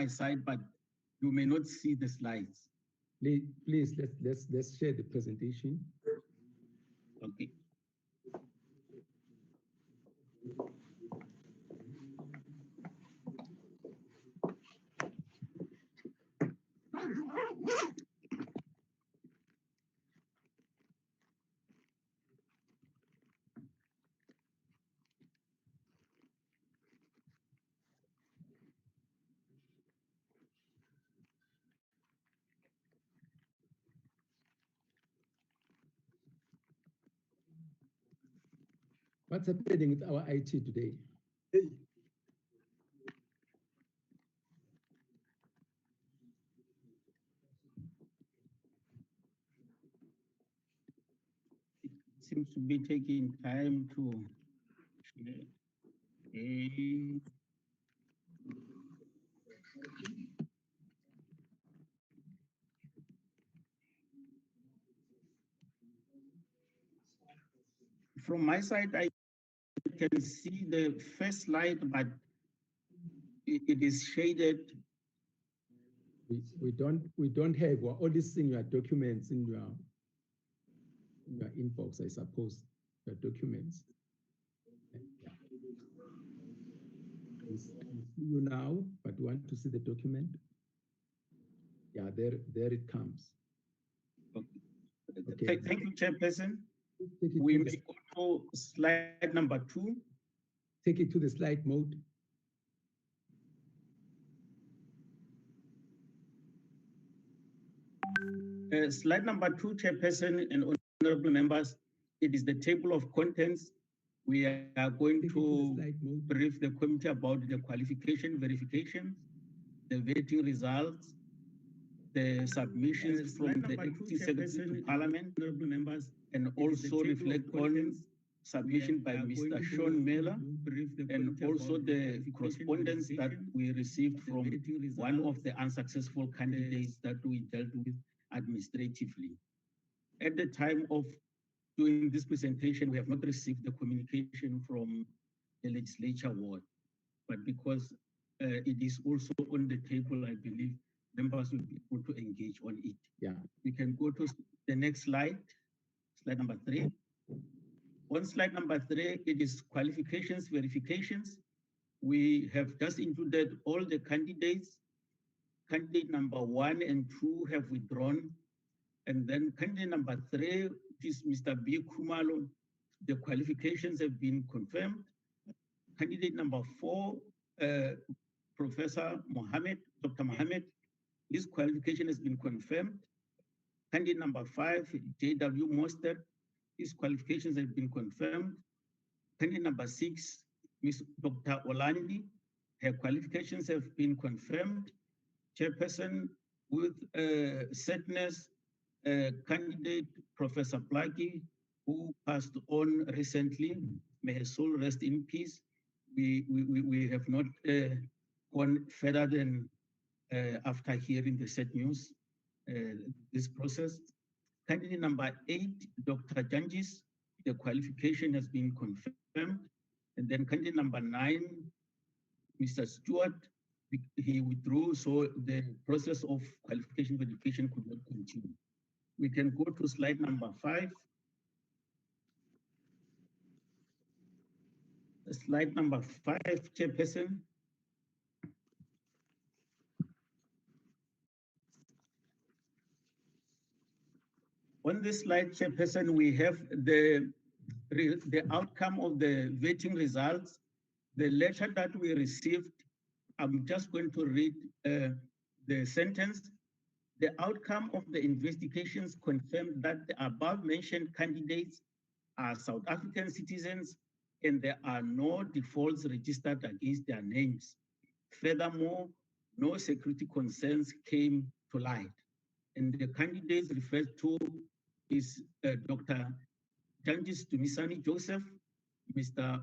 my side, but you may not see the slides. Please, let's share the presentation. Okay. What's happening with our IT today? It seems to be taking time to share. From my side, I can see the first slide, but it is shaded. We don't have all these in your documents in your inbox, I suppose, your documents. Yeah. We see you now, but we want to see the document. Yeah, there it comes. Okay. Thank you, Chairperson. We may go to slide number 2. Take it to the slide mode. Slide number 2, Chairperson and honorable members, it is the table of contents. We are going to brief the committee about the qualification verification, the vetting results, the submissions from the Deputy Secretary to Parliament, honorable members, and also reflect on submission by Mr. Sean Miller, and also the correspondence that we received from one of the unsuccessful candidates that we dealt with administratively. At the time of doing this presentation, we have not received the communication from the legislature ward, but because it is also on the table, I believe members will be able to engage on it. Yeah. We can go to the next slide, slide number 3. On slide number 3, it is qualifications verifications. We have just included all the candidates. Candidate number 1 and 2 have withdrawn. And then candidate number 3, which is Mr. B. Kumalo, the qualifications have been confirmed. Candidate number 4, Professor Mohammed, Dr. Mohammed, his qualification has been confirmed. Candidate number 5, J.W. Mostert, his qualifications have been confirmed. Candidate number 6, Ms. Dr. Olandi, her qualifications have been confirmed. Chairperson, with sadness, candidate Professor Plaki, who passed on recently, may his soul rest in peace. We have not gone further than after hearing the sad news, this process. Candidate number 8, Dr. Janjis, the qualification has been confirmed. And then candidate number 9, Mr. Stewart, he withdrew, so the process of qualification verification could not continue. We can go to slide number 5. Slide number 5, Chairperson. On this slide, Chairperson, we have the outcome of the vetting results. The letter that we received, I'm just going to read the sentence. The outcome of the investigations confirmed that the above mentioned candidates are South African citizens and there are no defaults registered against their names. Furthermore, no security concerns came to light. And the candidates referred to is Dr. Janjis Dumisani Joseph, Mr.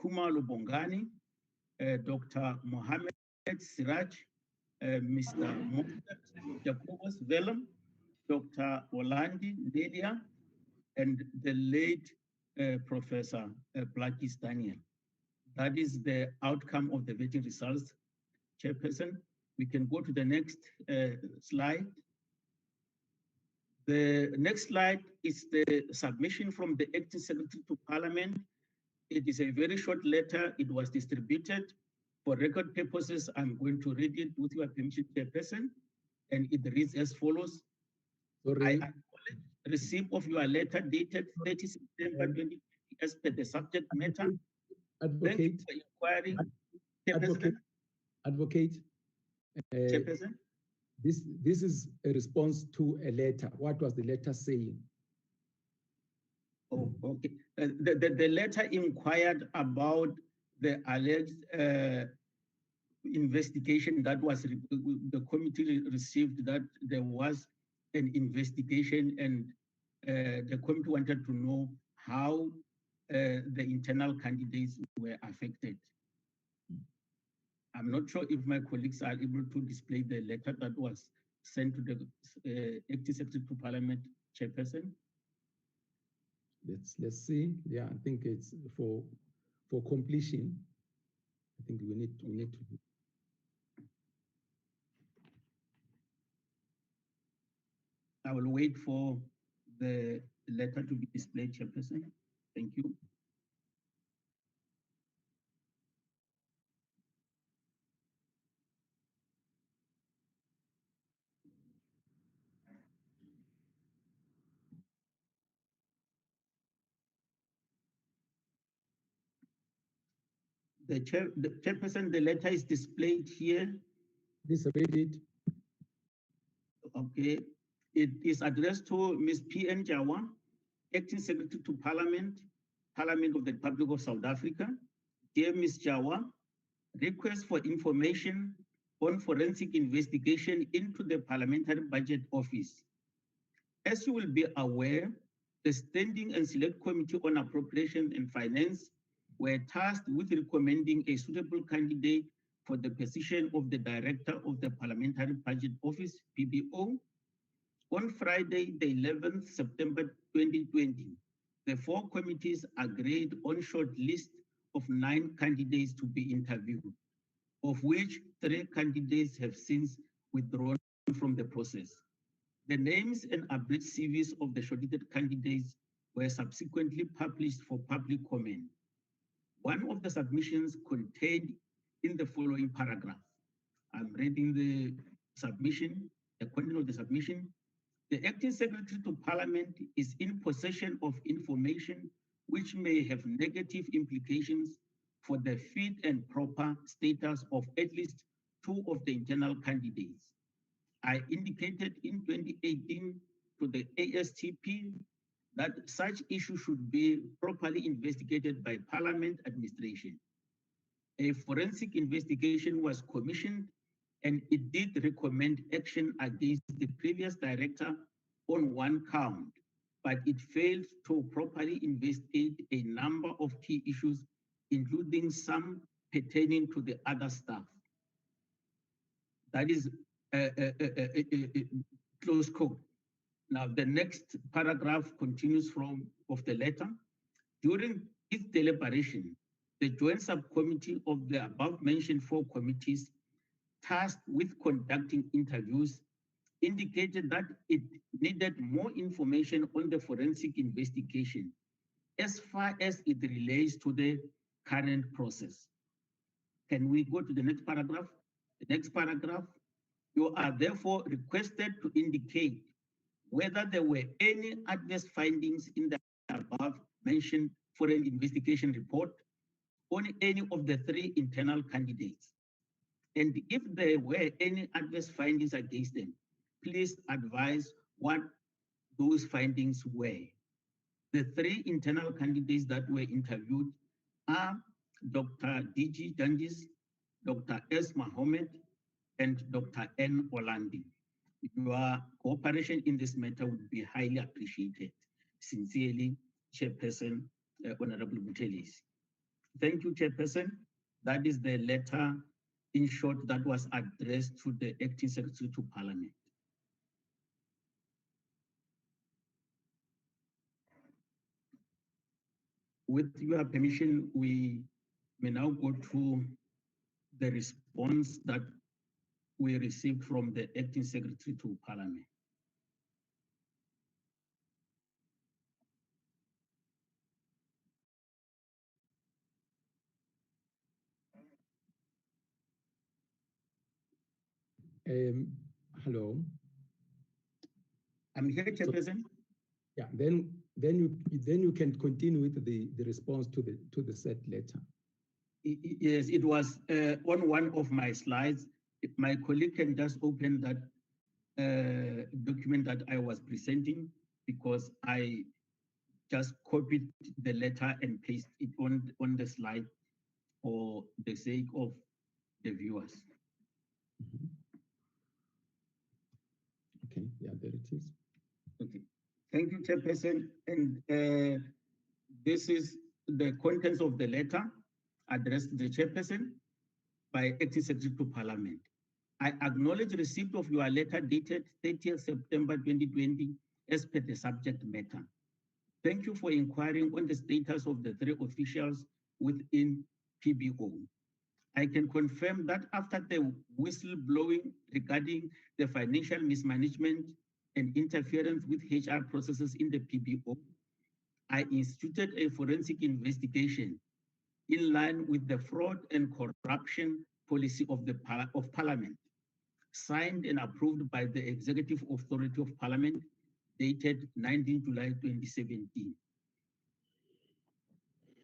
Kumalo Bongani, Dr. Mohammed Siraj, Mr. Jacobus Vellum, Dr. Olandi Nedia, and the late Professor Plaki Daniel. That is the outcome of the vetting results, Chairperson. We can go to the next slide. The next slide is the submission from the Acting Secretary to Parliament. It is a very short letter. It was distributed. For record purposes, I'm going to read it with your permission, Chairperson, and it reads as follows. Sorry. I acknowledge receipt of your letter dated 30 September 2020 as per the subject matter. Advocate. Thank you for inquiry. Advocate. Advocate. Chairperson. This is a response to a letter. What was the letter saying? Oh, okay. The letter inquired about the alleged investigation that was the committee received, that there was an investigation, and the committee wanted to know how the internal candidates were affected. I'm not sure if my colleagues are able to display the letter that was sent to the Acting Secretary to Parliament, Chairperson. Let's see. Yeah, I think it's for completion. I think we need to. I will wait for the letter to be displayed, Chairperson. Thank you. The Chairperson, the letter is displayed here. Please read it. Okay. It is addressed to Ms. P.N. Jawa, Acting Secretary to Parliament, Parliament of the Republic of South Africa. Dear Ms. Jawa, request for information on forensic investigation into the Parliamentary Budget Office. As you will be aware, the Standing and Select Committee on Appropriations and Finance were tasked with recommending a suitable candidate for the position of the Director of the Parliamentary Budget Office, PBO. On Friday, the 11th September 2020, the four committees agreed on a short list of 9 candidates to be interviewed, of which 3 candidates have since withdrawn from the process. The names and abridged CVs of the shortlisted candidates were subsequently published for public comment. One of the submissions contained in the following paragraph. I'm reading the submission, the content of the submission. The Acting Secretary to Parliament is in possession of information which may have negative implications for the fit and proper status of at least 2 of the internal candidates. I indicated in 2018 to the ASTP that such issue should be properly investigated by Parliament administration. A forensic investigation was commissioned and it did recommend action against the previous director on 1 count, but it failed to properly investigate a number of key issues, including some pertaining to the other staff. That is close quote. Now, the next paragraph continues of the letter. During its deliberation, the Joint Subcommittee of the above-mentioned 4 committees tasked with conducting interviews indicated that it needed more information on the forensic investigation as far as it relates to the current process. Can we go to the next paragraph? The next paragraph. You are therefore requested to indicate whether there were any adverse findings in the above mentioned foreign investigation report on any of the 3 internal candidates. And if there were any adverse findings against them, please advise what those findings were. The 3 internal candidates that were interviewed are Dr. D.G. Dandis, Dr. S. Mohammed, and Dr. N. Olandi. Your cooperation in this matter would be highly appreciated. Sincerely, Chairperson, Honorable Butelis. Thank you, Chairperson. That is the letter, in short, that was addressed to the Acting Secretary to Parliament. With your permission, we may now go to the response that we received from the Acting Secretary to Parliament. Hello. I'm here, Chairperson. Yeah, then you can continue with the response to the said letter. Yes, it was on one of my slides. If my colleague can just open that document that I was presenting, because I just copied the letter and pasted it on the slide for the sake of the viewers. Mm-hmm. Okay, yeah, there it is. Okay, thank you, Chairperson. And this is the contents of the letter addressed to the Chairperson by Acting Secretary to Parliament. I acknowledge receipt of your letter dated 30th September 2020 as per the subject matter. Thank you for inquiring on the status of the 3 officials within PBO. I can confirm that after the whistleblowing regarding the financial mismanagement and interference with HR processes in the PBO, I instituted a forensic investigation in line with the fraud and corruption policy of Parliament, signed and approved by the Executive Authority of Parliament, dated 19 July 2017.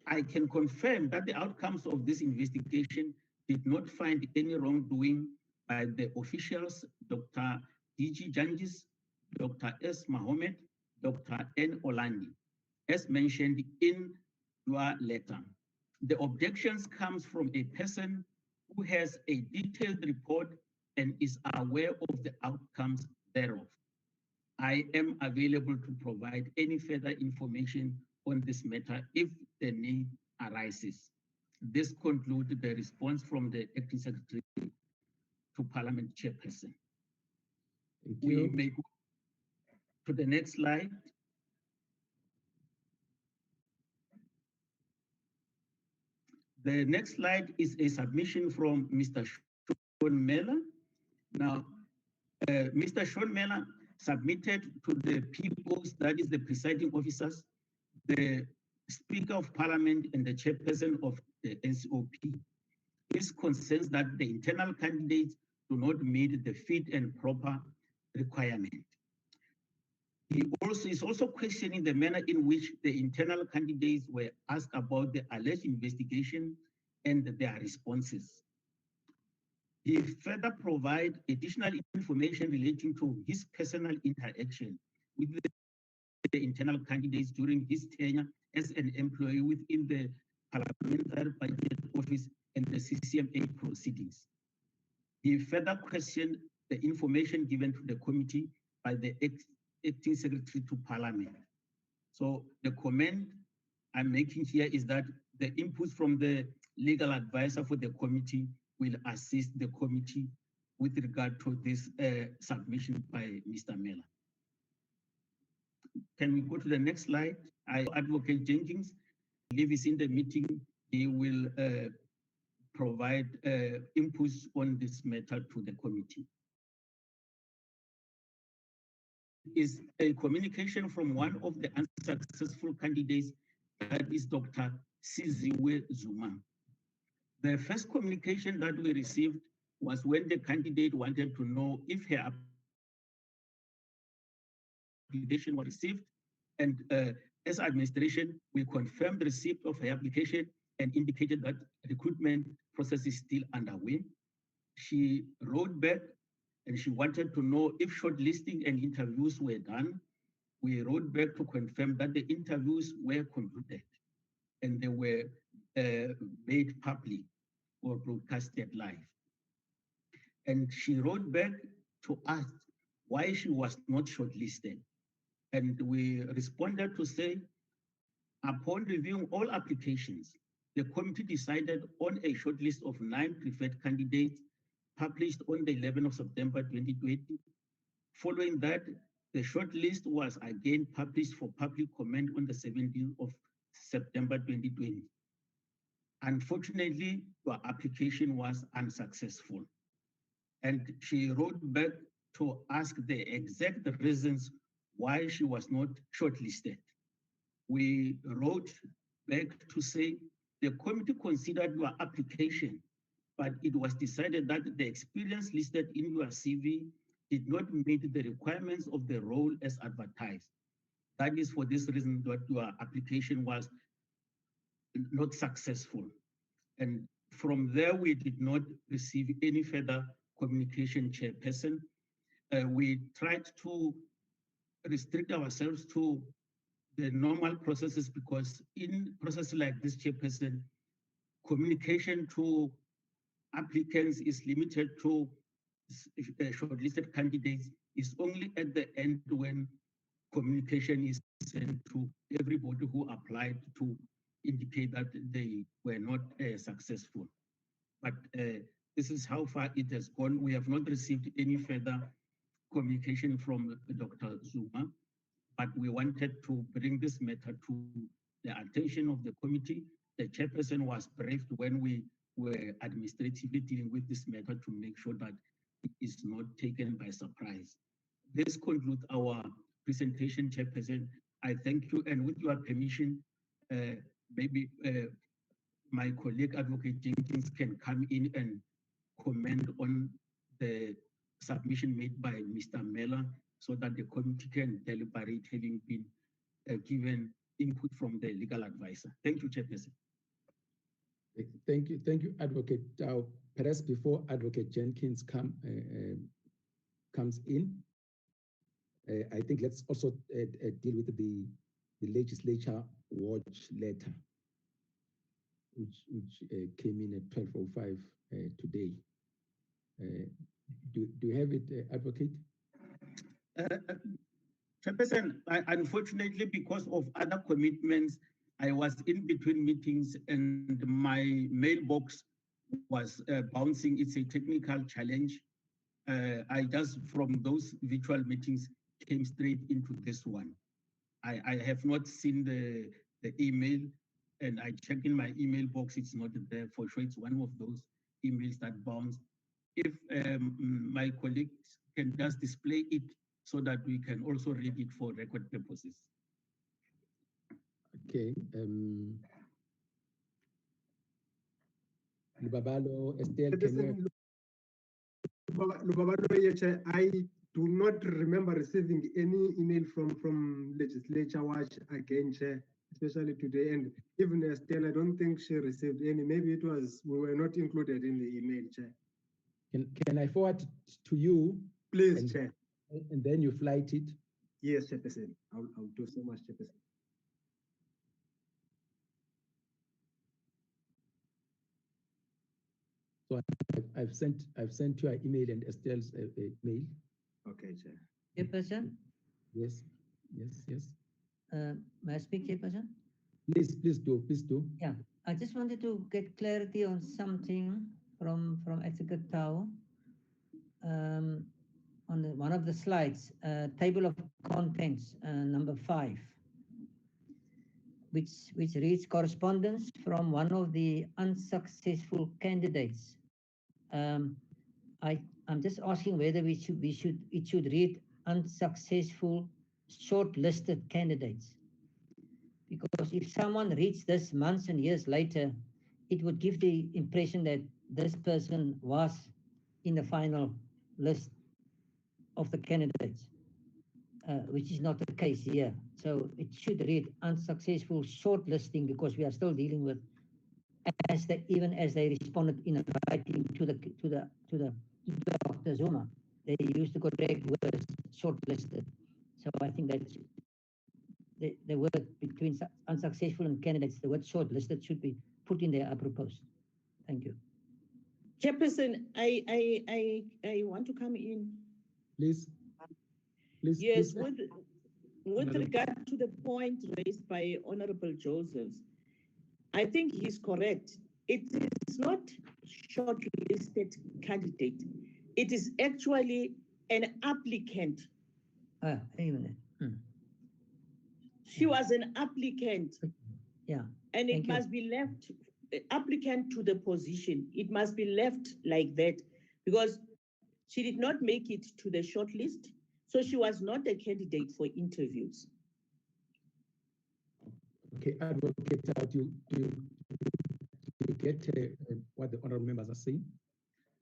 I can confirm that the outcomes of this investigation did not find any wrongdoing by the officials, Dr. D.G. Janjis, Dr. S. Mohammed, Dr. N. Olandi, as mentioned in your letter. The objections comes from a person who has a detailed report and is aware of the outcomes thereof. I am available to provide any further information on this matter if the need arises. This concludes the response from the Acting Secretary to Parliament Chairperson. Thank We you. may go to the next slide. The next slide is a submission from Mr. Sean Miller. Now, Mr. Sean Miller submitted to the PBOs, that is the presiding officers, the Speaker of Parliament and the Chairperson of the NCOP. This concerns that the internal candidates do not meet the fit and proper requirement. He is also questioning the manner in which the internal candidates were asked about the alleged investigation and their responses. He further provides additional information relating to his personal interaction with the internal candidates during his tenure as an employee within the Parliamentary Budget Office and the CCMA proceedings. He further questioned the information given to the committee by the Acting Secretary to Parliament. So the comment I'm making here is that the inputs from the legal advisor for the committee will assist the committee with regard to this submission by Mr. Miller. Can we go to the next slide? Advocate Jenkins, I believe is in the meeting. He will provide inputs on this matter to the committee. Is a communication from one of the unsuccessful candidates, that is Dr. Siziwe Zuma. The first communication that we received was when the candidate wanted to know if her application was received, and as administration, we confirmed the receipt of her application and indicated that recruitment process is still underway. She wrote back and she wanted to know if shortlisting and interviews were done. We wrote back to confirm that the interviews were concluded and they were made public or broadcasted live. And she wrote back to ask why she was not shortlisted. And we responded to say, upon reviewing all applications, the committee decided on a shortlist of 9 preferred candidates published on the 11th of September 2020. Following that, the shortlist was again published for public comment on the 17th of September 2020. Unfortunately, your application was unsuccessful. And she wrote back to ask the exact reasons why she was not shortlisted. We wrote back to say the committee considered your application, but it was decided that the experience listed in your CV did not meet the requirements of the role as advertised. That is for this reason that your application was not successful. And from there, we did not receive any further communication, Chairperson. We tried to restrict ourselves to the normal processes because in processes like this, Chairperson, communication to applicants is limited to shortlisted candidates. Is only at the end when communication is sent to everybody who applied to indicate that they were not successful. But this is how far it has gone. We have not received any further communication from Dr. Zuma, but we wanted to bring this matter to the attention of the committee. The chairperson was briefed when we were administratively dealing with this matter to make sure that it is not taken by surprise. This concludes our presentation, Chairperson. I thank you, and with your permission, maybe my colleague Advocate Jenkins can come in and comment on the submission made by Mr. Miller so that the committee can deliberate, having been given input from the legal advisor. Thank you, Chairperson. Thank you, Advocate. Perhaps before Advocate Jenkins comes in, I think let's also deal with the legislature watch letter, which came in at 12:05 today. Do you have it, Advocate? Chairperson, unfortunately, because of other commitments, I was in between meetings and my mailbox was bouncing. It's a technical challenge. I just, from those virtual meetings, came straight into this one. I have not seen the email, and I checked in my email box, it's not there. For sure, it's one of those emails that bounce. If my colleagues can just display it so that we can also read it for record purposes. Okay. Lubabalo, Estelle, can you... I do not remember receiving any email from Legislature Watch again, Chair, especially today. And even Estelle, I don't think she received any. Maybe it was, we were not included in the email, Chair. Can I forward it to you? Please, Chair. And then you flight it? Yes, Chairperson. I'll do so much, Chairperson. So I've sent you an email and Estelle's mail. Okay, Chair. Chairperson? Yes. May I speak, Chairperson? Please do. Yeah, I just wanted to get clarity on something from Advocate Tau. On one of the slides, table of contents, number 5, which reads correspondence from one of the unsuccessful candidates. I'm just asking whether it should read unsuccessful shortlisted candidates, because if someone reads this months and years later, it would give the impression that this person was in the final list of the candidates, which is not the case here. So it should read unsuccessful shortlisting, because we are still dealing with, even as they responded in writing to Dr. Zuma, they used the correct word shortlisted. So I think that the word between unsuccessful and candidates, the word shortlisted should be put in there apropos. Thank you. Chairperson, I want to come in. Please. Yes, with regard to the point raised by Honorable Joseph, I think he's correct. It is not shortlisted candidate. It is actually an applicant. She was an applicant. Yeah. And it must be left, applicant to the position. It must be left like that, because She did not make it to the shortlist, so she was not a candidate for interviews. Okay, Advocate, do you get what the honorable members are saying?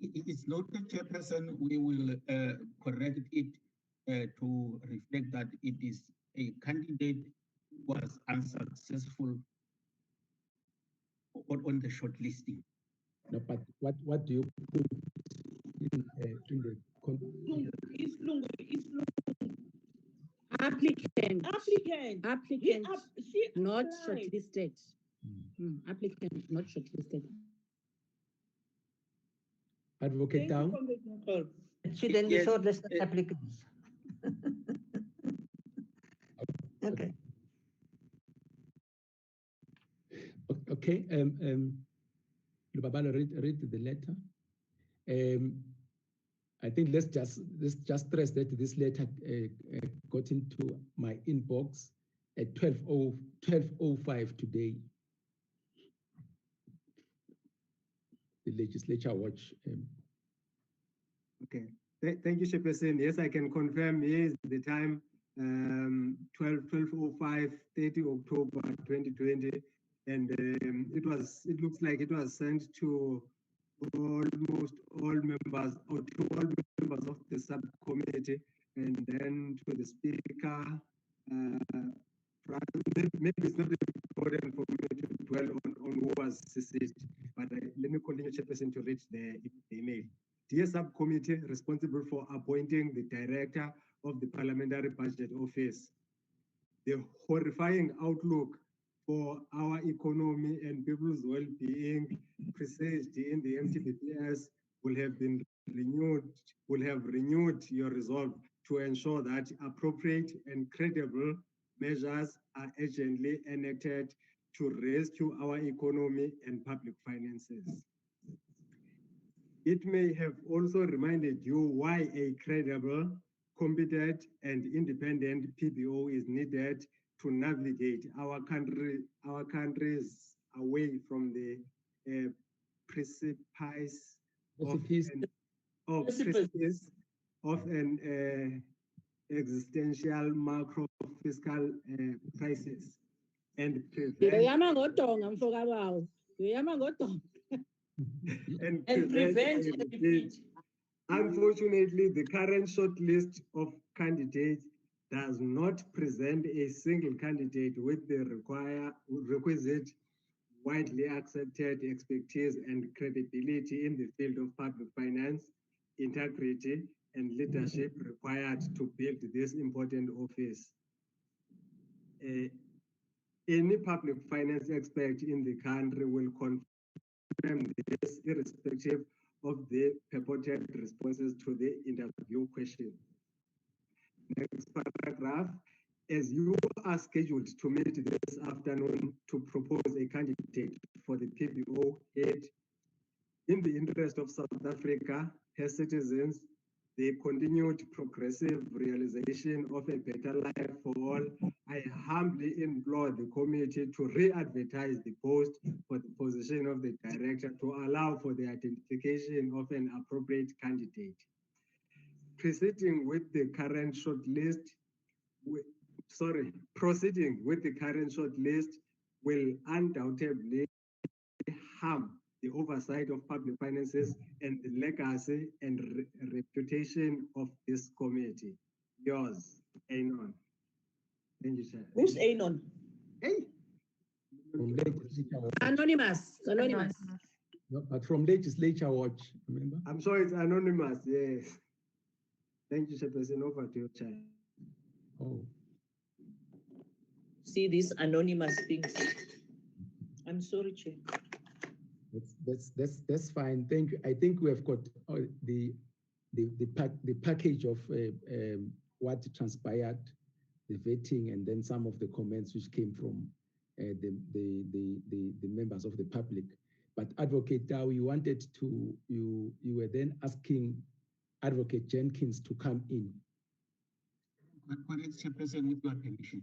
It's noted, Chairperson. We will correct it to reflect that it is a candidate who was unsuccessful on the shortlisting. No, but what do you put in the Applicant, Not applied. shortlisted. Applicant not shortlisted. Advocate down? It shouldn't be Yes, shortlisted applicants. Okay. Okay, Lubabalo, read the letter. I think let's just stress that this letter got into my inbox at 12:05 today. The Legislature Watch. Okay, thank you, Chairperson. Yes, I can confirm. Yes, the time 12:05, 30 October 2020, and it looks like it was sent to almost all members, or to all members of the subcommittee, and then to the speaker. Maybe it's not important for me to dwell on who was CC'd, but let me continue, Chairperson, to read the email. Dear Subcommittee responsible for appointing the Director of the Parliamentary Budget Office, the horrifying outlook for our economy and people's well-being presaged in the MTBPS will have renewed your resolve to ensure that appropriate and credible measures are urgently enacted to rescue our economy and public finances. It may have also reminded you why a credible, competent, and independent PBO is needed to navigate our countries away from the precipice of an existential macro fiscal crisis and prevent a repeat. Unfortunately, the current short list of candidates does not present a single candidate with the requisite widely accepted expertise and credibility in the field of public finance, integrity, and leadership required to build this important office. Any public finance expert in the country will confirm this, irrespective of the purported responses to the interview question. Next paragraph. As you are scheduled to meet this afternoon to propose a candidate for the PBO head, in the interest of South Africa, her citizens, the continued progressive realization of a better life for all, I humbly implore the committee to re-advertise the post for the position of the director to allow for the identification of an appropriate candidate. Proceeding with the current short list will undoubtedly harm the oversight of public finances and the legacy and reputation of this committee. Yours, Anon. Thank you, sir. Who's Anon? Hey. Anonymous. No, but from Legislature Watch, remember? I'm sure it's anonymous, yes. Thank you, Chairperson. Over to you, Chair. Oh. See these anonymous things. I'm sorry, Chair. That's fine. Thank you. I think we have got the package of what transpired, the vetting, and then some of the comments which came from the members of the public. But Advocate Dow, you wanted to, you were then asking Advocate Jenkins to come in. Correct, Chairperson, with your permission.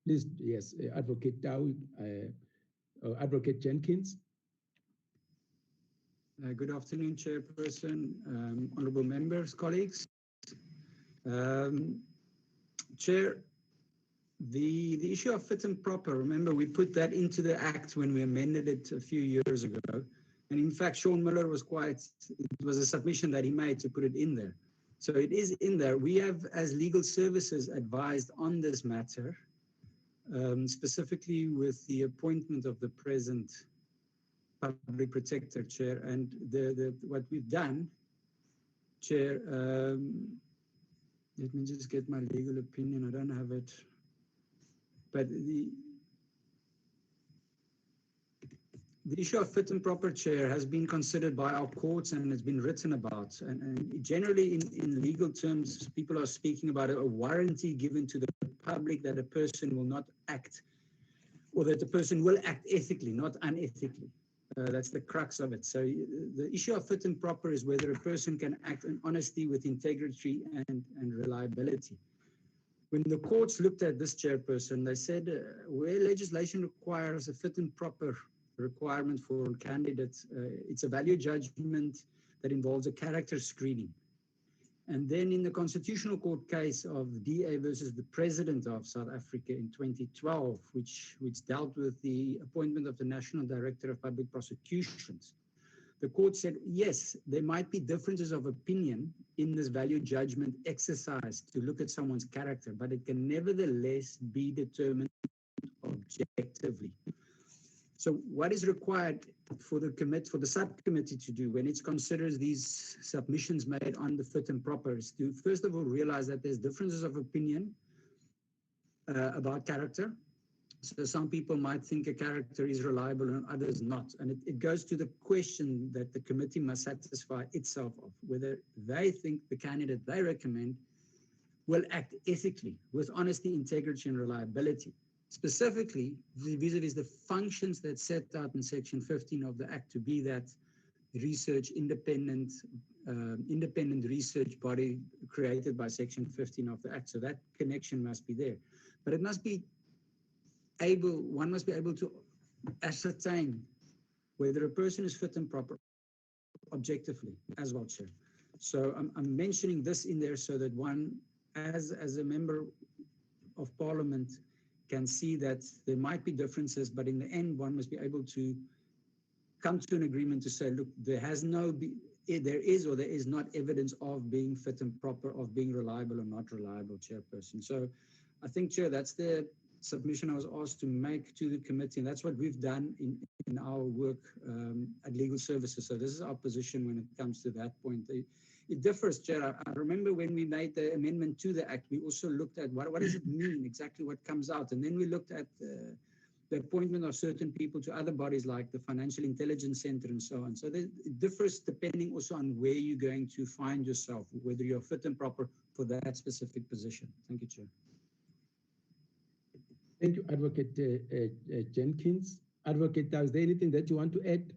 Please, yes, Advocate Dow, Advocate Jenkins. Good afternoon, Chairperson, honourable members, colleagues. Chair, the issue of fit and proper, remember we put that into the Act when we amended it a few years ago. And in fact, Sean Miller was it was a submission that he made to put it in there. So it is in there. We have, as legal services, advised on this matter, specifically with the appointment of the present Public Protector, Chair, and what we've done, Chair, let me just get my legal opinion, I don't have it, but the issue of fit and proper, Chair, has been considered by our courts and has been written about, and generally in legal terms, people are speaking about a warranty given to the public that a person will not act, or that the person will act ethically, not unethically. That's the crux of it. So the issue of fit and proper is whether a person can act in honesty with integrity and reliability. When the courts looked at this, Chairperson, they said where legislation requires a fit and proper requirement for candidates, it's a value judgment that involves a character screening. And then in the Constitutional Court case of DA versus the President of South Africa in 2012, which dealt with the appointment of the National Director of Public Prosecutions, the court said, yes, there might be differences of opinion in this value judgment exercise to look at someone's character, but it can nevertheless be determined objectively. So what is required for the subcommittee to do when it considers these submissions made on the fit and proper is to first of all realize that there's differences of opinion about character. So some people might think a character is reliable and others not. And it goes to the question that the committee must satisfy itself of, whether they think the candidate they recommend will act ethically with honesty, integrity and reliability. Specifically, vis-a-vis the functions that set out in Section 15 of the Act to be that research, independent research body created by Section 15 of the Act. So that connection must be there. But it must be one must be able to ascertain whether a person is fit and proper objectively as well, Chair. So I'm mentioning this in there so that one, as a member of Parliament, can see that there might be differences, but in the end, one must be able to come to an agreement to say, look, there is or there is not evidence of being fit and proper, of being reliable or not reliable, Chairperson. So I think, Chair, that's the submission I was asked to make to the committee, and that's what we've done in our work at Legal Services. So this is our position when it comes to that point. It differs, Chair. I remember when we made the amendment to the Act, we also looked at what does it mean, exactly what comes out. And then we looked at the appointment of certain people to other bodies like the Financial Intelligence Center and so on. So it differs depending also on where you're going to find yourself, whether you're fit and proper for that specific position. Thank you, Chair. Thank you, Advocate Jenkins. Advocate, is there anything that you want to add?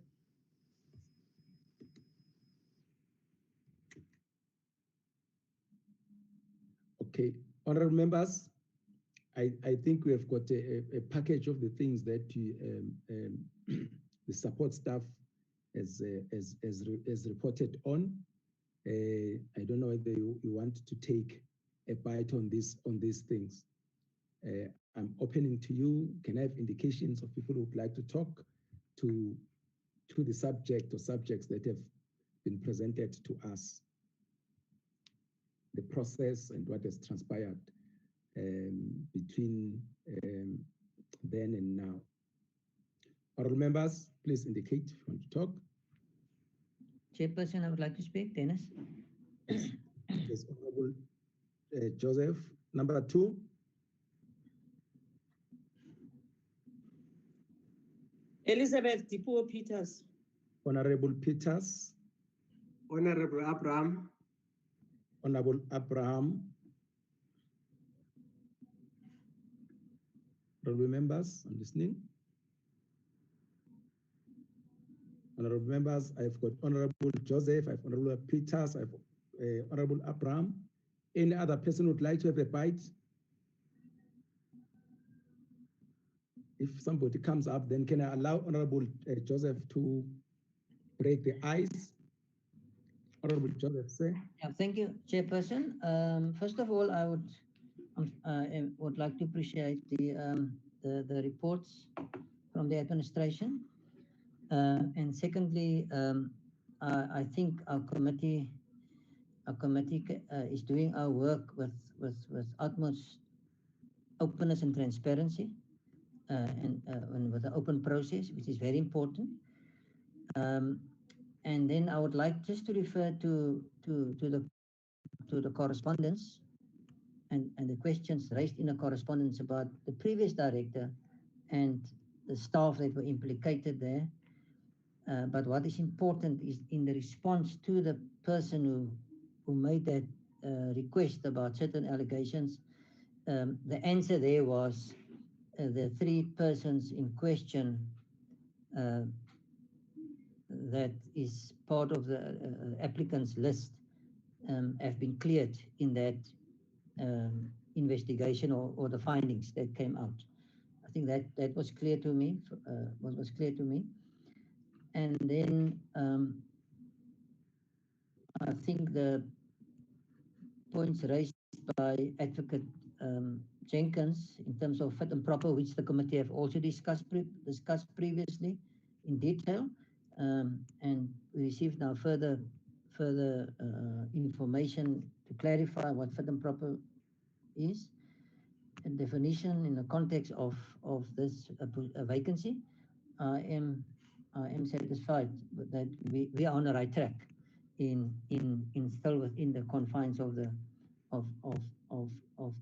Okay, honorable members, I think we have got a package of the things that the support staff has reported on. I don't know whether you want to take a bite on these things. I'm opening to you. Can I have indications of people who would like to talk to the subject or subjects that have been presented to us? The process and what has transpired between then and now. Honorable members, please indicate if you want to talk. Chairperson, I would like to speak. Dennis. Yes, Honorable Joseph. Number 2. Elizabeth Dipuo Peters. Honorable Peters. Honorable Abraham. Honorable Abraham. Honorable members, I'm listening. Honorable members, I've got Honorable Joseph, I've Honorable Peters, I've Honorable Abraham. Any other person would like to have a bite? If somebody comes up, then can I allow Honorable Joseph to break the ice. Honorable Joseph, say. Yeah, thank you, Chairperson. First of all, I would like to appreciate the reports from the administration, and secondly, I think our committee is doing our work with utmost openness and transparency, and with an open process, which is very important. And then I would like just to refer to the correspondence and the questions raised in the correspondence about the previous director and the staff that were implicated there. But what is important is in the response to the person who made that request about certain allegations, the answer there was the three persons in question that is part of the applicants list have been cleared in that investigation or the findings that came out. I think that was clear to me. Was clear to me. And then I think the points raised by Advocate Jenkins in terms of fit and proper, which the committee have also discussed previously in detail, and we received now further information to clarify what fit and proper is, and definition in the context of this vacancy. I am satisfied that we are on the right track in still within the confines of the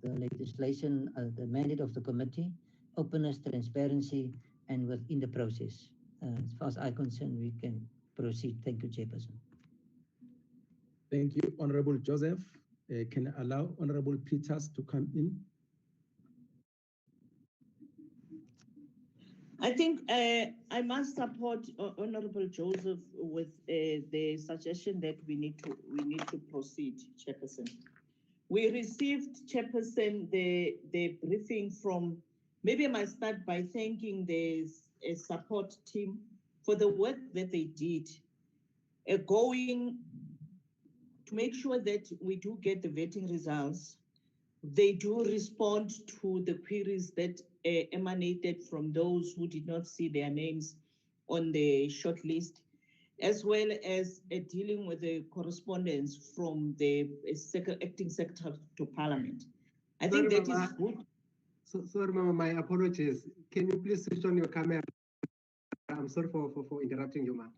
legislation, the mandate of the committee, openness, transparency, and within the process. As far as I'm concerned, we can proceed. Thank you, Chairperson. Thank you, Honorable Joseph. Can I allow Honorable Peters to come in? I think I must support Honorable Joseph with the suggestion that we need to proceed, Chairperson. We received, Chairperson, the briefing from, maybe I must start by thanking the support team for the work that they did, going to make sure that we do get the vetting results. They do respond to the queries that emanated from those who did not see their names on the shortlist, as well as dealing with the correspondence from the acting secretary to Parliament. I think that is good. Sorry, Mama, my apologies. Can you please switch on your camera? I'm sorry for interrupting you, ma'am.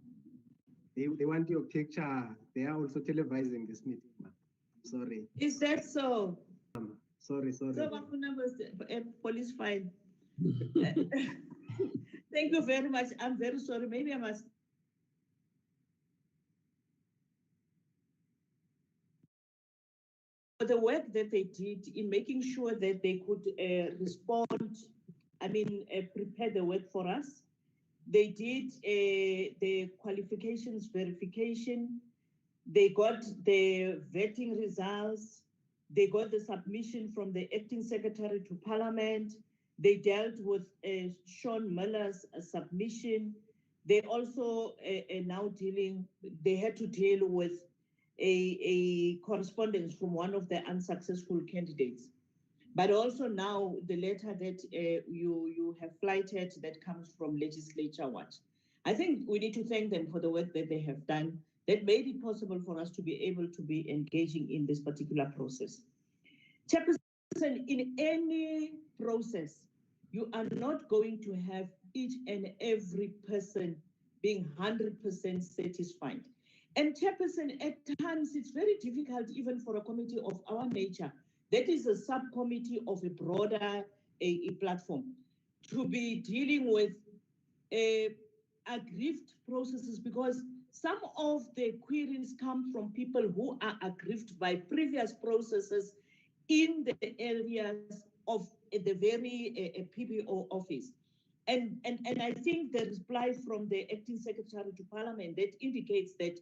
They want your picture. They are also televising this meeting, ma'am. Sorry. Is that so? Sorry. So, police fine. Thank you very much. I'm very sorry. Maybe I must. For the work that they did in making sure that they could respond, prepare the work for us. They did the qualifications verification. They got the vetting results. They got the submission from the acting secretary to Parliament. They dealt with Sean Miller's submission. They also now they had to deal with a correspondence from one of the unsuccessful candidates. But also now the letter that you have flighted that comes from Legislature Watch. I think we need to thank them for the work that they have done that made it possible for us to be able to be engaging in this particular process. Chairperson, in any process, you are not going to have each and every person being 100% satisfied. And Chairperson, at times it's very difficult even for a committee of our nature, that is a subcommittee of a broader platform, to be dealing with aggrieved processes, because some of the queries come from people who are aggrieved by previous processes in the areas of the very PBO office. And I think the reply from the acting secretary to Parliament that indicates that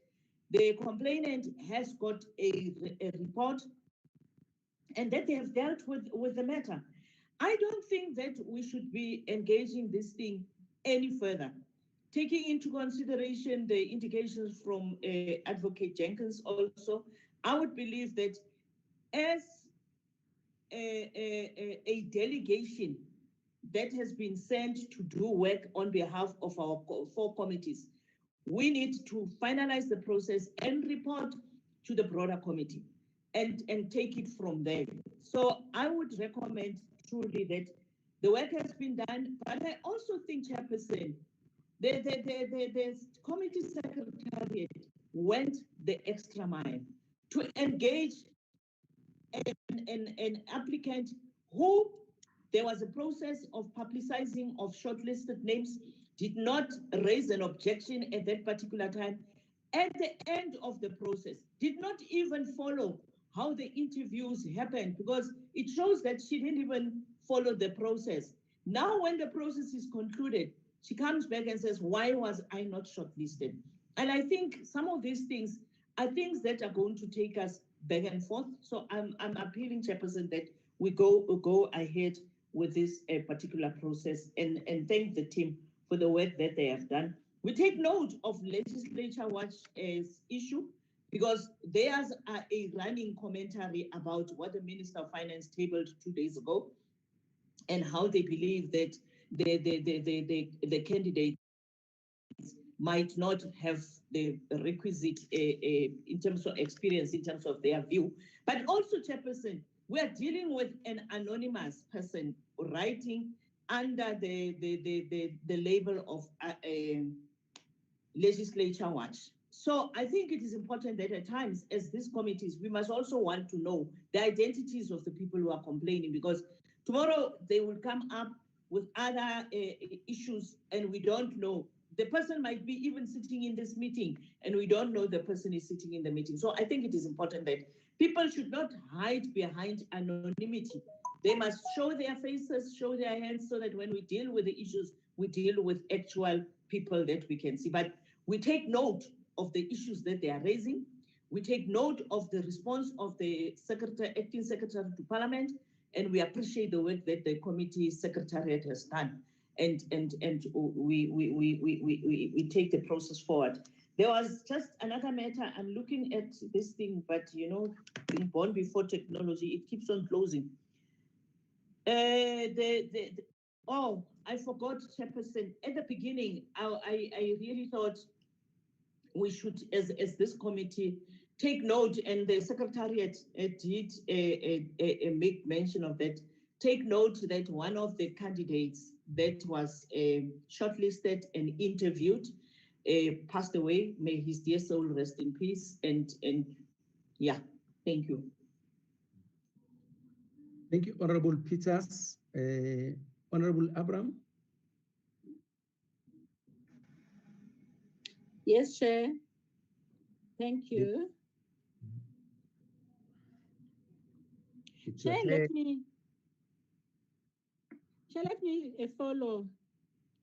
the complainant has got a report and that they have dealt with the matter. I don't think that we should be engaging this thing any further. taking into consideration the indications from Advocate Jenkins also, I would believe that as a delegation that has been sent to do work on behalf of our 4 committees, we need to finalize the process and report to the broader committee and take it from there. So I would recommend truly that the work has been done, but I also think, Chairperson, the committee secretariat went the extra mile to engage an applicant who there was a process of publicizing of shortlisted names, did not raise an objection at that particular time. At the end of the process, did not even follow how the interviews happened, because it shows that she didn't even follow the process. Now, when the process is concluded, she comes back and says, why was I not shortlisted? And I think some of these things are things that are going to take us back and forth. So I'm appealing, Chairperson, that we go ahead with this particular process and thank the team for the work that they have done. We take note of Legislature Watch's issue, because there's a running commentary about what the Minister of Finance tabled 2 days ago and how they believe that the candidates might not have the requisite in terms of experience, in terms of their view. But also, Chairperson, we are dealing with an anonymous person writing under the label of Legislature Watch. So I think it is important that at times, as these committees, we must also want to know the identities of the people who are complaining, because tomorrow they will come up with other issues and we don't know. The person might be even sitting in this meeting and we don't know the person is sitting in the meeting. So I think it is important that people should not hide behind anonymity. They must show their faces, show their hands, so that when we deal with the issues, we deal with actual people that we can see. But we take note of the issues that they are raising. We take note of the response of the acting secretary to Parliament, and we appreciate the work that the committee secretariat has done. And we take the process forward. There was just another matter. I'm looking at this thing, but you know, being born before technology, it keeps on closing. Oh, I forgot, Chairperson. At the beginning, I really thought we should, as this committee, take note, and the Secretariat did make mention of that. Take note that one of the candidates that was shortlisted and interviewed passed away. May his dear soul rest in peace. And yeah, thank you. Thank you, Honorable Peters. Honorable Abraham. Yes, Chair. Thank you. Chair, let me follow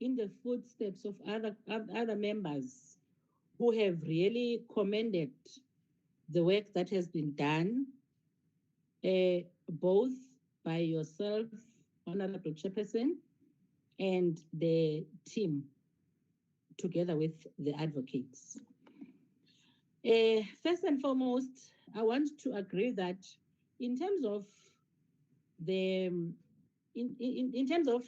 in the footsteps of other members who have really commended the work that has been done, both by yourself, Honorable Chairperson, and the team, together with the advocates. First and foremost, I want to agree that in terms of the in terms of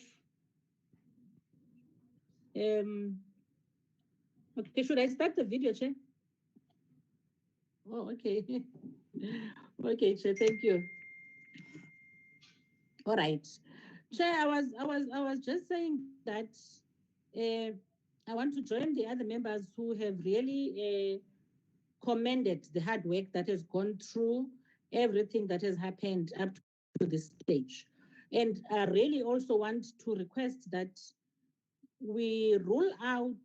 okay, should I start the video, Chair? Oh, okay. Okay, Chair, thank you. All right. Chair, I was just saying that I want to join the other members who have really commended the hard work that has gone through everything that has happened up to this stage. And I really also want to request that we rule out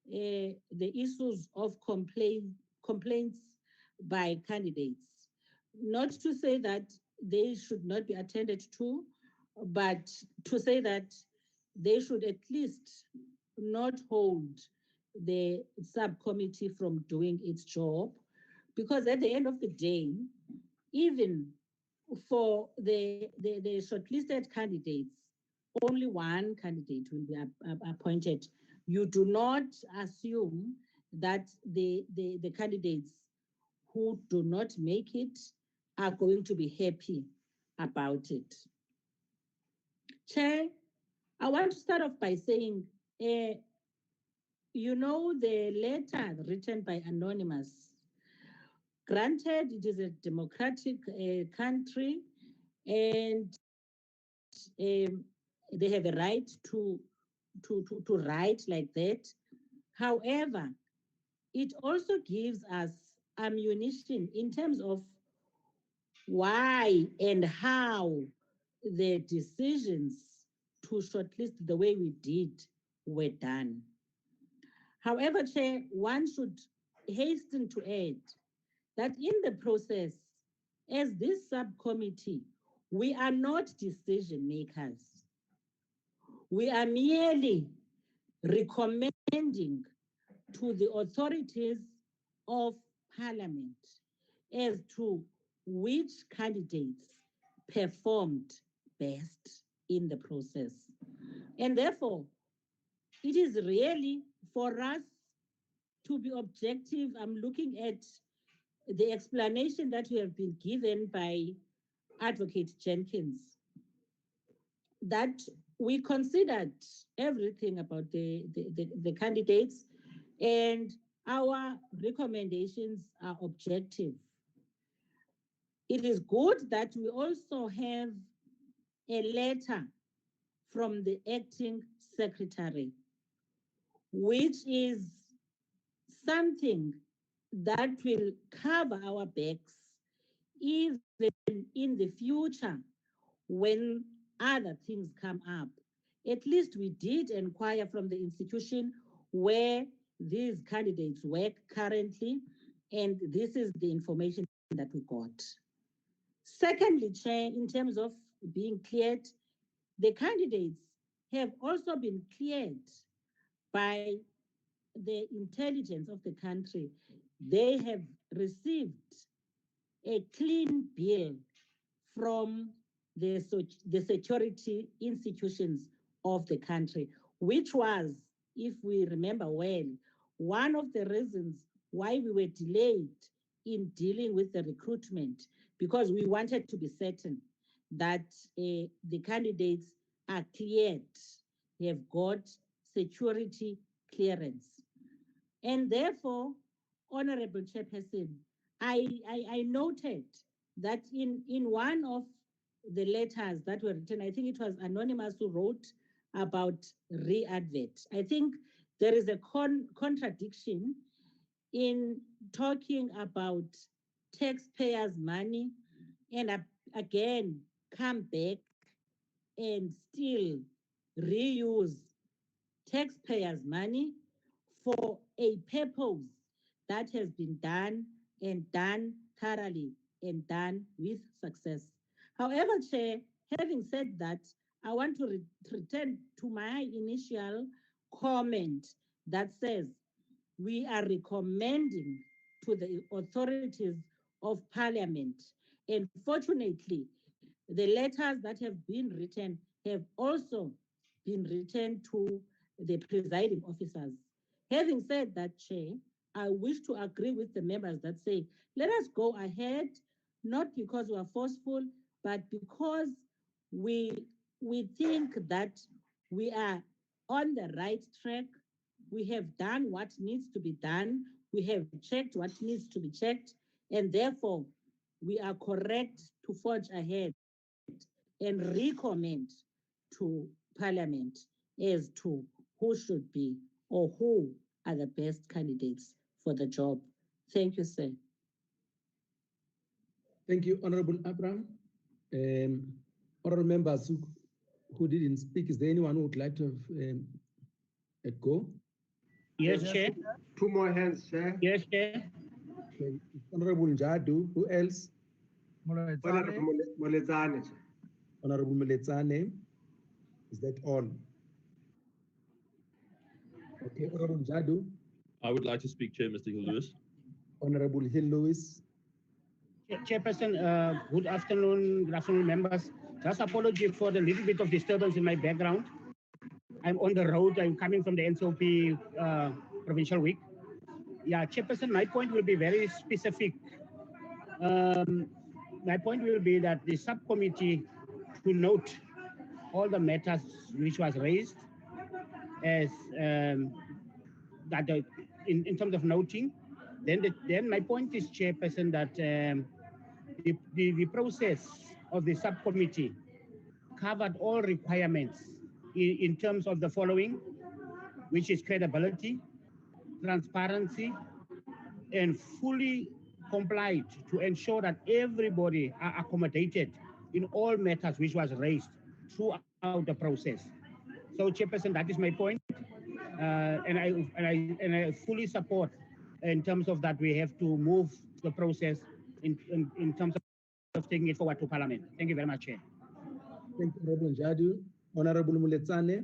the issues of complaints by candidates. Not to say that they should not be attended to, but to say that they should at least not hold the subcommittee from doing its job, because at the end of the day, even for the shortlisted candidates, only one candidate will be appointed You do not assume that the candidates who do not make it are going to be happy about it. Chair, I want to start off by saying, you know, the letter written by Anonymous, granted it is a democratic country and they have a right to write like that. However, it also gives us ammunition in terms of why and how the decisions to shortlist the way we did were done. However, Chair, one should hasten to add that in the process, as this subcommittee, we are not decision makers. We are merely recommending to the authorities of Parliament as to which candidates performed best in the process. And therefore, it is really for us to be objective. I'm looking at the explanation that we have been given by Advocate Jenkins, that we considered everything about the candidates and our recommendations are objective. It is good that we also have a letter from the acting secretary, which is something that will cover our backs even in the future when other things come up. At least we did inquire from the institution where these candidates work currently, and this is the information that we got. Secondly, Chair, in terms of being cleared, the candidates have also been cleared by the intelligence of the country. They have received a clean bill from the security institutions of the country, which was, if we remember well, one of the reasons why we were delayed in dealing with the recruitment, because we wanted to be certain that the candidates are cleared, they have got security clearance. And therefore, Honorable Chairperson, I noted that in one of the letters that were written, I think it was Anonymous who wrote about re-advert. I think there is a contradiction in talking about taxpayers' money and again come back and still reuse taxpayers' money for a purpose that has been done and done thoroughly and done with success. However, Chair, having said that, I want to return to my initial comment that says we are recommending to the authorities of Parliament. And fortunately, the letters that have been written have also been written to the presiding officers. Having said that, Chair, I wish to agree with the members that say, let us go ahead, not because we are forceful, but because we think that we are on the right track. We have done what needs to be done. We have checked what needs to be checked. And therefore, we are correct to forge ahead and recommend to Parliament as to who should be or who are the best candidates for the job. Thank you, sir. Thank you, Honorable Abraham. Honorable members who didn't speak, is there anyone who would like to have a go? Yes, Chair. Two more hands, Chair. Yes, Chair. Okay. Honorable Njadu, who else? Honorable Moletsane. Honorable Moletsane, is that all? Okay, Honorable Njadu. I would like to speak, Chair, Mr. Hill-Lewis. Honorable Hill-Lewis. Chairperson, good afternoon, members. Just apology for the little bit of disturbance in my background. I'm on the road. I'm coming from the NCOP Provincial Week. Yeah, Chairperson, my point will be very specific. My point will be that the subcommittee to note all the matters which was raised as that in terms of noting. Then my point is, Chairperson, that the process of the subcommittee covered all requirements in terms of the following, which is credibility, transparency, and fully complied to ensure that everybody are accommodated in all matters which was raised throughout the process. So, Chairperson, that is my point, and I fully support in terms of that we have to move the process in terms of taking it forward to Parliament. Thank you very much, Chair. Thank you, Honorable Njadu. Honorable Muletsane.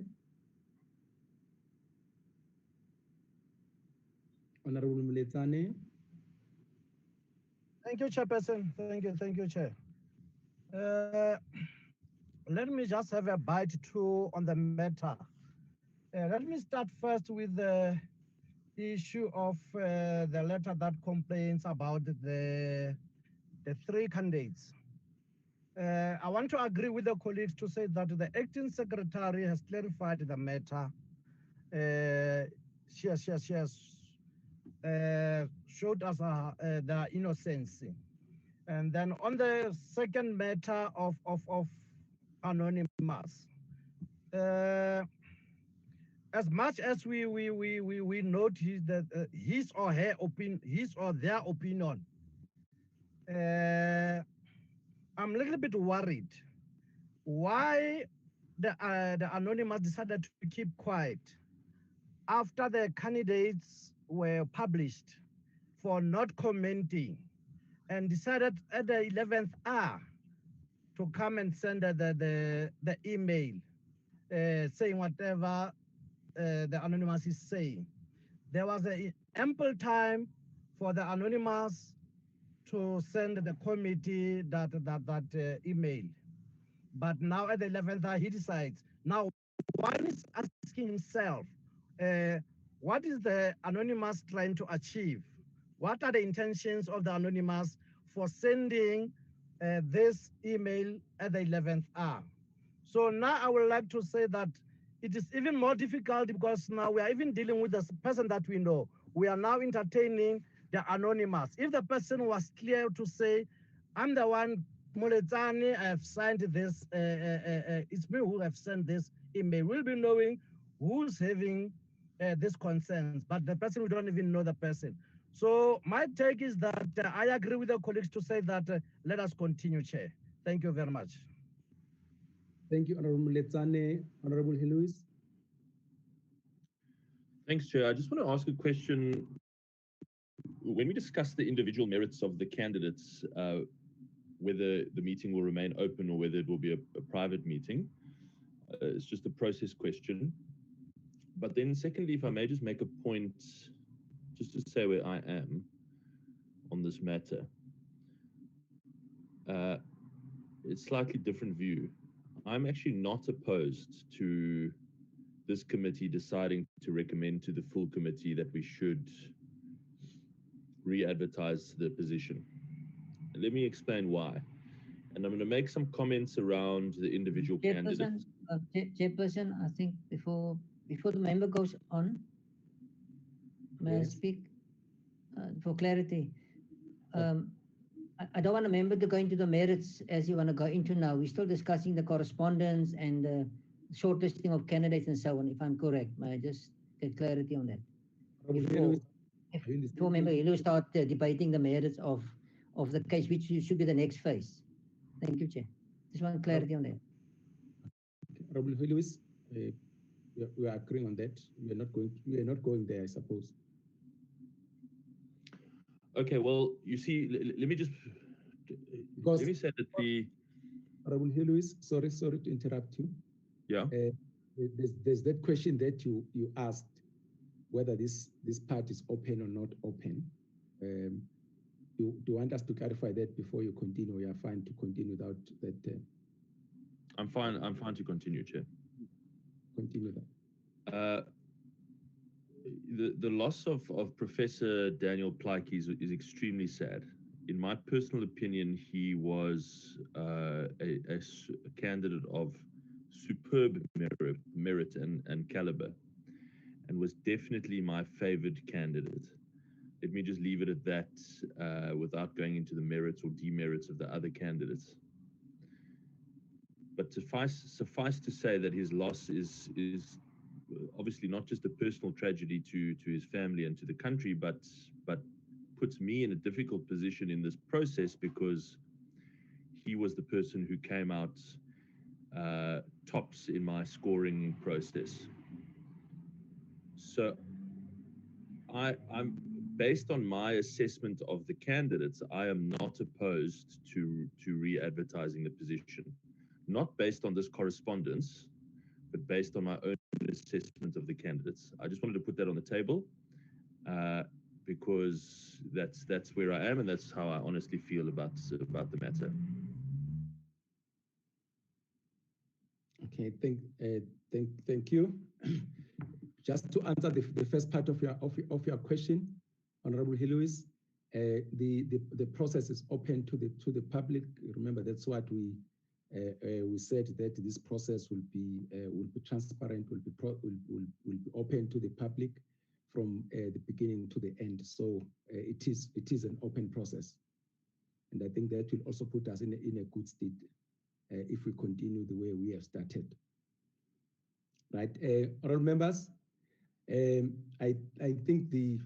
Honorable Muletsane. Thank you, Chairperson. Thank you, Chair. Let me just have a bite too on the matter. Let me start first with the issue of the letter that complains about the three candidates. I want to agree with the colleagues to say that the acting secretary has clarified the matter. She has showed us the innocence. And then on the second matter of anonymous, as much as we note his or their opinion, I'm a little bit worried why the anonymous decided to keep quiet after the candidates were published for not commenting, and decided at the 11th hour to come and send the email saying whatever the anonymous is saying. There was an ample time for the anonymous to send the committee that email. But now at the 11th hour, he decides. Now, one is asking himself, what is the anonymous trying to achieve? What are the intentions of the anonymous for sending this email at the 11th hour? So now I would like to say that it is even more difficult because now we are even dealing with the person that we know. We are now entertaining the anonymous. If the person was clear to say, I'm the one, Moletsane, I have signed this, it's me who have sent this email, we'll be knowing who's having these concerns, but the person, we don't even know the person. So my take is that I agree with the colleagues to say that let us continue, Chair. Thank you very much. Thank you, Honorable Muletsane. Honorable Heloise. Thanks, Chair. I just want to ask a question. When we discuss the individual merits of the candidates, whether the meeting will remain open or whether it will be a private meeting, it's just a process question. But then secondly, if I may just make a point, just to say where I am on this matter. It's slightly different view. I'm actually not opposed to this committee deciding to recommend to the full committee that we should re-advertise the position. Let me explain why. And I'm going to make some comments around the individual candidates. Chairperson, I think before the member goes on, may I speak for clarity? I don't want a member to go into the merits as you want to go into now. We're still discussing the correspondence and the shortlisting of candidates and so on, if I'm correct. May I just get clarity on that? Before member Hilo start debating the merits of the case, which should be the next phase. Thank you, Chair. Just want clarity on that. Honorable Heloise, we are agreeing on that. We are not going there, I suppose. Okay, well, you see, let me say that the Honorable Heloise, sorry to interrupt you. Yeah. There's that question that you asked, whether this part is open or not open. Do you want us to clarify that before you continue? You are fine to continue without that. I'm fine to continue, Chair. Continue that. The loss of Professor Daniel Plaatje is extremely sad. In my personal opinion, he was a candidate of superb merit and caliber, and was definitely my favored candidate. Let me just leave it at that, without going into the merits or demerits of the other candidates. But suffice to say that his loss is obviously not just a personal tragedy to his family and to the country, but puts me in a difficult position in this process, because he was the person who came out tops in my scoring process. So I'm based on my assessment of the candidates, I am not opposed to re-advertising the position, not based on this correspondence, but based on my own assessment of the candidates. I just wanted to put that on the table, because that's where I am, and that's how I honestly feel about the matter. Okay, thank you. Just to answer the first part of your question, Honorable Lewis, the process is open to the public. Remember, that's what we said, that this process will be transparent, will be open to the public from the beginning to the end. So it is an open process, and I think that will also put us in a good state if we continue the way we have started. Right, honorable members. I think the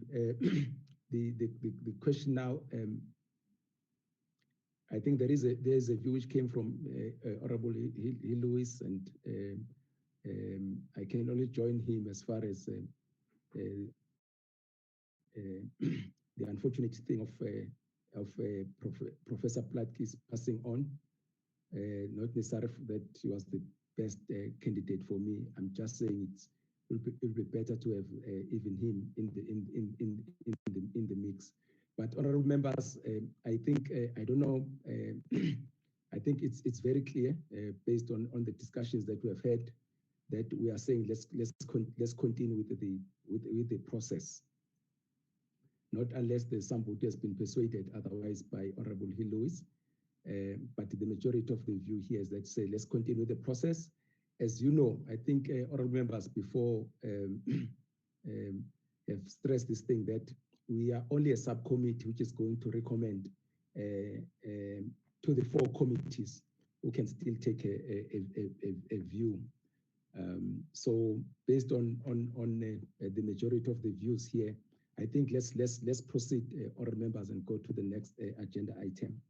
question now. I think there is a view which came from Honorable Lewis, and I can only join him as far as the unfortunate thing of Professor Plaatje's passing on. Not necessarily that he was the best candidate for me. I'm just saying it will be better to have even him in the mix. But honorable members, I think I don't know. I think it's very clear based on the discussions that we have had, that we are saying let's continue with the process. Not unless there's somebody who has been persuaded otherwise by Honorable Lewis. But the majority of the view here is that say let's continue the process. As you know, I think honorable members before have stressed this thing, that we are only a subcommittee which is going to recommend to the 4 committees who can still take a view. So based on the majority of the views here, I think let's proceed, honorable members, and go to the next agenda item.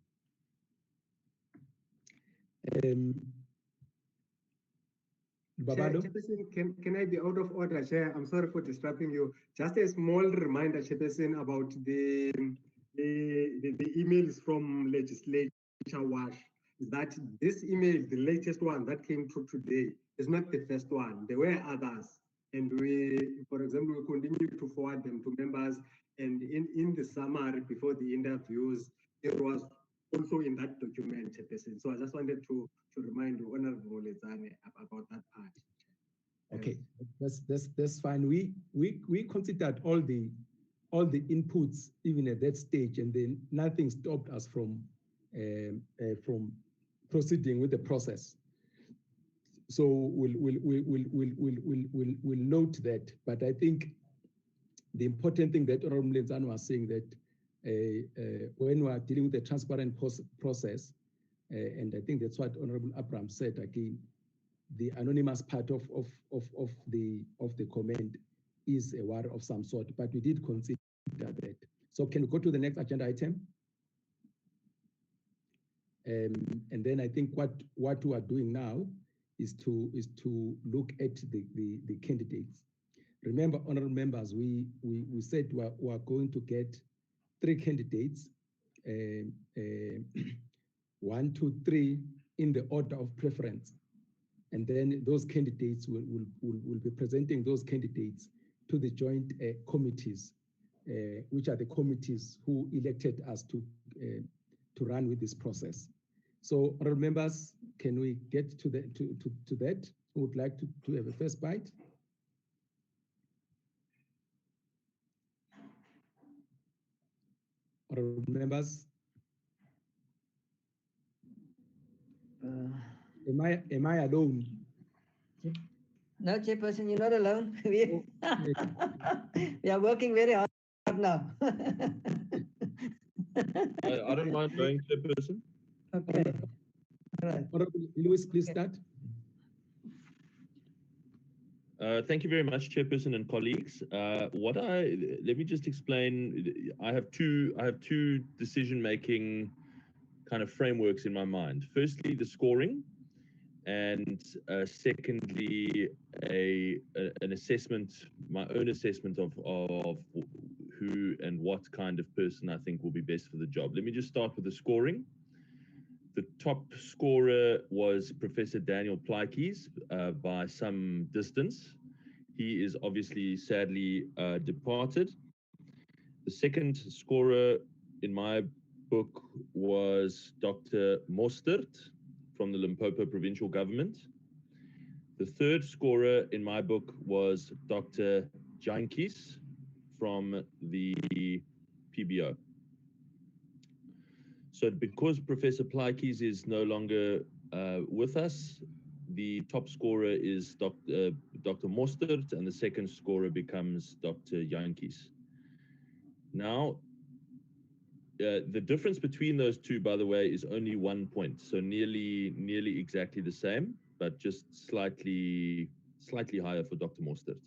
Chair, can I be out of order, Chair? I'm sorry for disrupting you. Just a small reminder, Chairperson, about the emails from Legislature Wash, is that this email, the latest one that came through today, is not the first one. There were others. And we, for example, we continue to forward them to members. And in the summary before the interviews, it was also in that document, Chairperson. So I just wanted to remind you, Honorable Lezane, about that part. Okay, that's fine. We considered all the inputs even at that stage, and then nothing stopped us from proceeding with the process. So we'll note that. But I think the important thing that Honorable Lenzano was saying, that when we are dealing with a transparent process, and I think that's what Honorable Abraham said again, the anonymous part of the comment is a word of some sort, but we did consider that. So can we go to the next agenda item? And then I think what we are doing now is to look at the candidates. Remember, honorable members, we said we are going to get 3 candidates, 1, 2, 3 in the order of preference. And then those candidates will be presenting those candidates to the joint committees, which are the committees who elected us to run with this process. So, honorable members, can we get to that? Who would like to have a first bite? Honorable members, am I alone? No, Chairperson, you're not alone. We are working very hard now. I don't mind going, Chairperson. Okay. All right. Honorable Louis, please start. Thank you very much, Chairperson and colleagues. Let me just explain. I have two decision-making kind of frameworks in my mind. Firstly, the scoring, and secondly, an assessment, my own assessment of who and what kind of person I think will be best for the job. Let me just start with the scoring. The top scorer was Professor Daniel Plaatjes by some distance. He is obviously sadly departed. The second scorer in my book was Dr. Mostert from the Limpopo provincial government. The third scorer in my book was Dr. Jantjies from the PBO. So because Professor Plaatjes is no longer with us, the top scorer is Dr. Mostert, and the second scorer becomes Dr. Jantjies. Now, the difference between those two, by the way, is only 1 point, so nearly exactly the same, but just slightly higher for Dr. Mostert.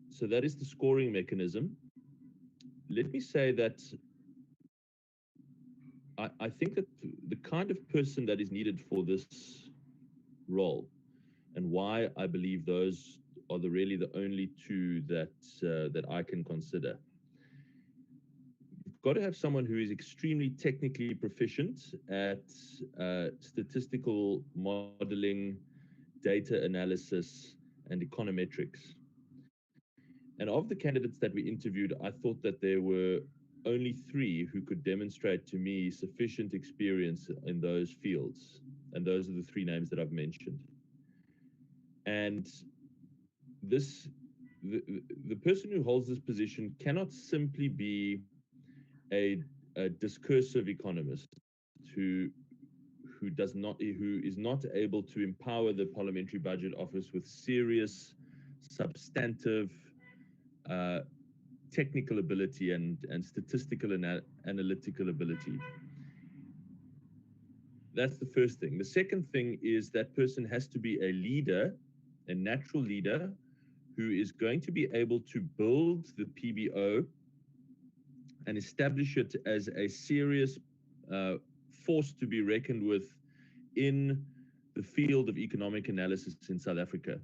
So that is the scoring mechanism. Let me say that I think that the kind of person that is needed for this role, and why I believe those are really the only two that I can consider. You've got to have someone who is extremely technically proficient at statistical modeling, data analysis, and econometrics. And of the candidates that we interviewed, I thought that there were only 3 who could demonstrate to me sufficient experience in those fields. And those are the 3 names that I've mentioned. And the person who holds this position cannot simply be a discursive economist who is not able to empower the Parliamentary Budget Office with serious, substantive, technical ability and statistical and analytical ability. That's the first thing. The second thing is that person has to be a leader, a natural leader, who is going to be able to build the PBO and establish it as a serious force to be reckoned with in the field of economic analysis in South Africa.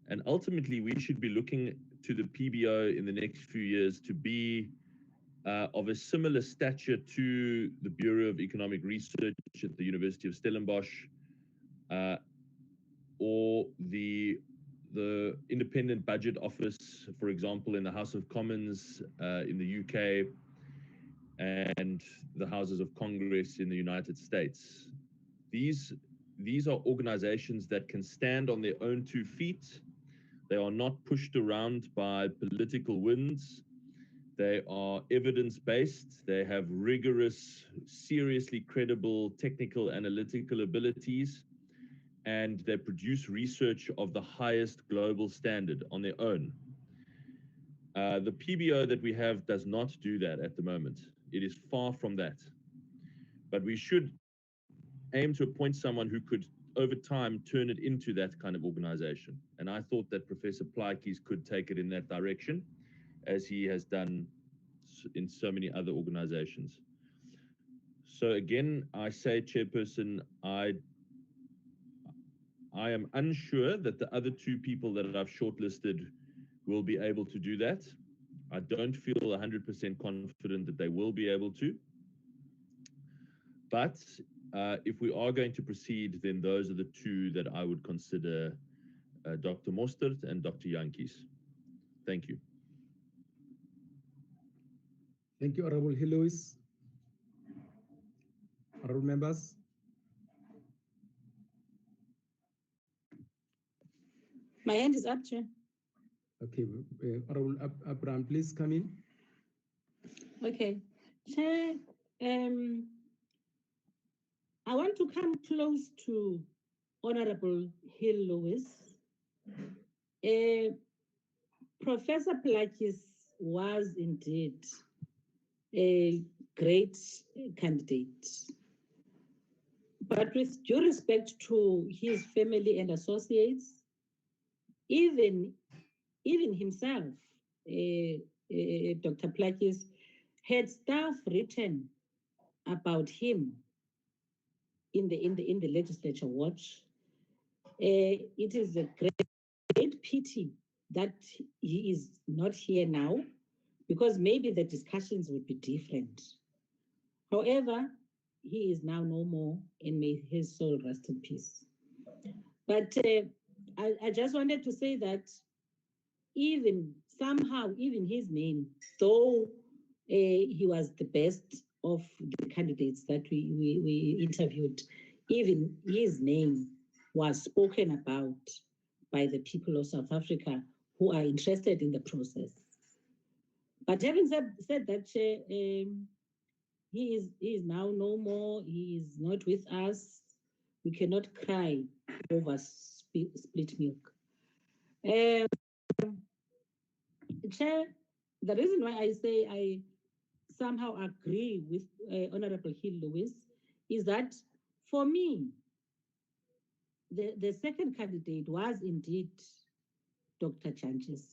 And ultimately, we should be looking to the PBO in the next few years to be of a similar stature to the Bureau of Economic Research at the University of Stellenbosch, or the Independent Budget Office, for example, in the House of Commons in the UK, and the Houses of Congress in the United States. These are organizations that can stand on their own 2 feet. They are not pushed around by political winds. They are evidence-based. They have rigorous, seriously credible technical analytical abilities, and they produce research of the highest global standard on their own. The PBO that we have does not do that at the moment. It is far from that. But we should aim to appoint someone who could, over time, turn it into that kind of organization. And I thought that Professor Plaatjes could take it in that direction, as he has done in so many other organizations. So again, I say, Chairperson, I am unsure that the other 2 people that I've shortlisted will be able to do that. I don't feel 100% confident that they will be able to. But if we are going to proceed, then those are the 2 that I would consider Dr. Mostert and Dr. Jantjies. Thank you. Thank you, Honorable Louis. Honorable members. My hand is up, Chair. Okay, Honorable Abraham, please come in. Okay. Chair, I want to come close to Honorable Hill Lewis. Professor Plakis was indeed a great candidate. But with due respect to his family and associates, even himself, Dr. Plakis, had stuff written about him in the legislature watch. It is a great pity that he is not here now, because maybe the discussions would be different. However, he is now no more, and may his soul rest in peace. But I just wanted to say that even somehow, even his name, though he was the best of the candidates that we interviewed, even his name was spoken about by the people of South Africa who are interested in the process. But having said that, he is now no more. He is not with us. We cannot cry over split milk. Chair, the reason why I say I somehow agree with Honorable Hill Lewis is that for me, the second candidate was indeed Dr. Chanches.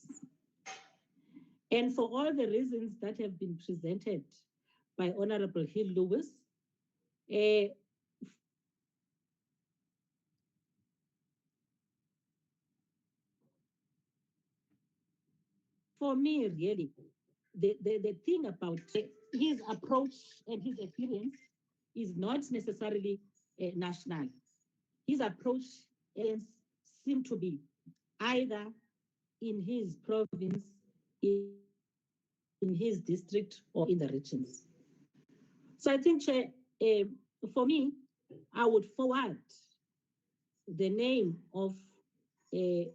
And for all the reasons that have been presented by Honorable Hill Lewis, for me, really, the thing about his approach and his experience is not necessarily national. His approach seems to be either in his province, in his district, or in the regions. So I think, for me, I would forward the name of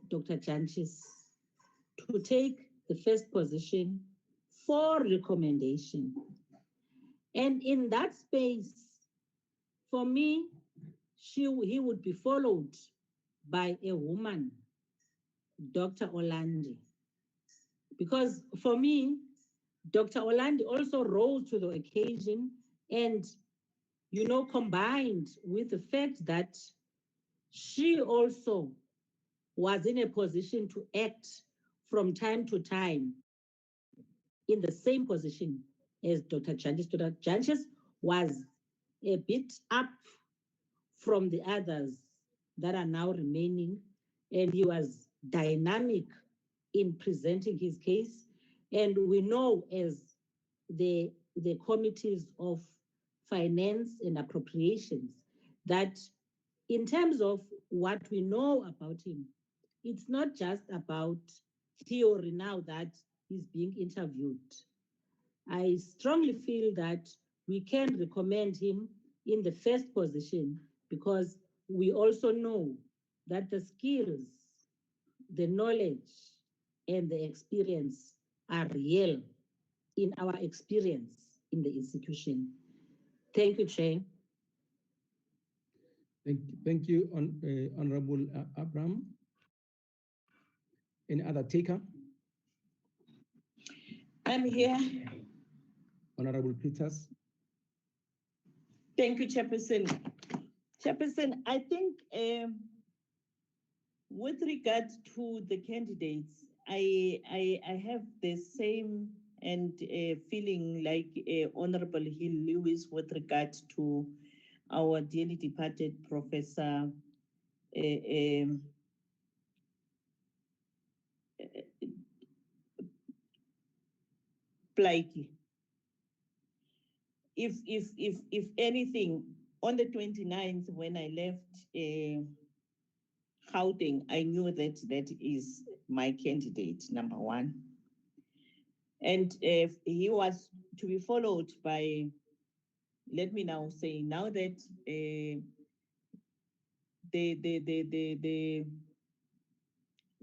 Dr. Chanches to take the first position for recommendation. And in that space, for me, he would be followed by a woman, Dr. Olandi. Because for me, Dr. Olandi also rose to the occasion and, combined with the fact that she also was in a position to act from time to time in the same position as Dr. Chanches. Dr. Chanches was a bit up from the others that are now remaining, and he was dynamic in presenting his case. And we know, as the committees of finance and appropriations, that in terms of what we know about him, it's not just about theory now that he's being interviewed. I strongly feel that we can recommend him in the first position because we also know that the skills, the knowledge, and the experience are real in our experience in the institution. Thank you, Chair. Thank you, Honorable Abraham. Any other taker? I'm here. Honorable Peters. Thank you, Chairperson. Chairperson, I think with regard to the candidates, I have the same and feeling like Honorable Hill Lewis with regard to our dearly departed Professor Plaiki. If anything, on the 29th, when I left Gauteng, I knew that that is my candidate, number one. And he was to be followed by, let me now say, now that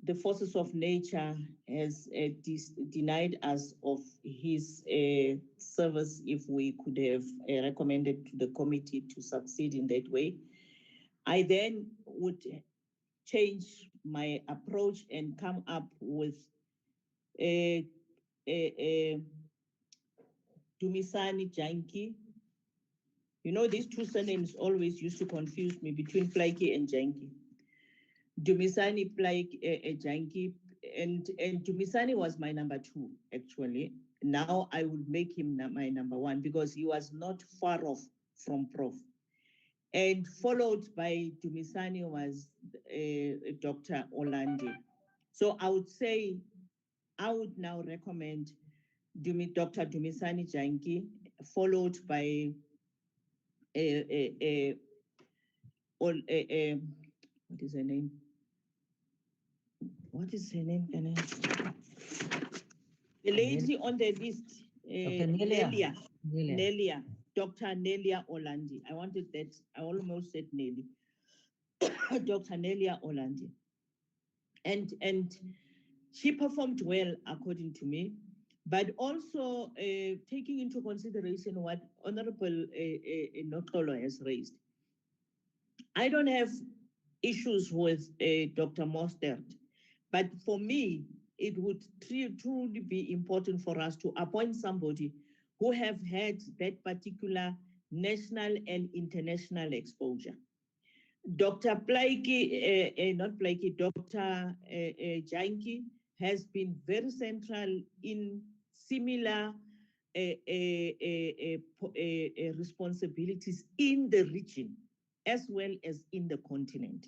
the forces of nature has denied us of his service if we could have recommended to the committee to succeed in that way. I then would change my approach and come up with Dumisani Janki. You know, these two surnames always used to confuse me between Plaiki and Janki. Dumisani Janki, and Dumisani was my number 2, actually. Now I would make him my number 1 because he was not far off from Prof. And followed by Dumisani was Dr. Olandi. So I would say, I would now recommend Dr. Dumisani Janki, followed by what is her name? What is her name? The lady on the list, Nelia. Dr. Nelia Olandi. I wanted that. I almost said Nelly. Dr. Nelia Olandi. And she performed well, according to me, but also taking into consideration what Honorable Nokolo has raised. I don't have issues with Dr. Mostert, but for me, it would truly be important for us to appoint somebody who have had that particular national and international exposure. Dr. Plaiki, not Plaiki, Dr. Janki has been very central in similar responsibilities in the region as well as in the continent.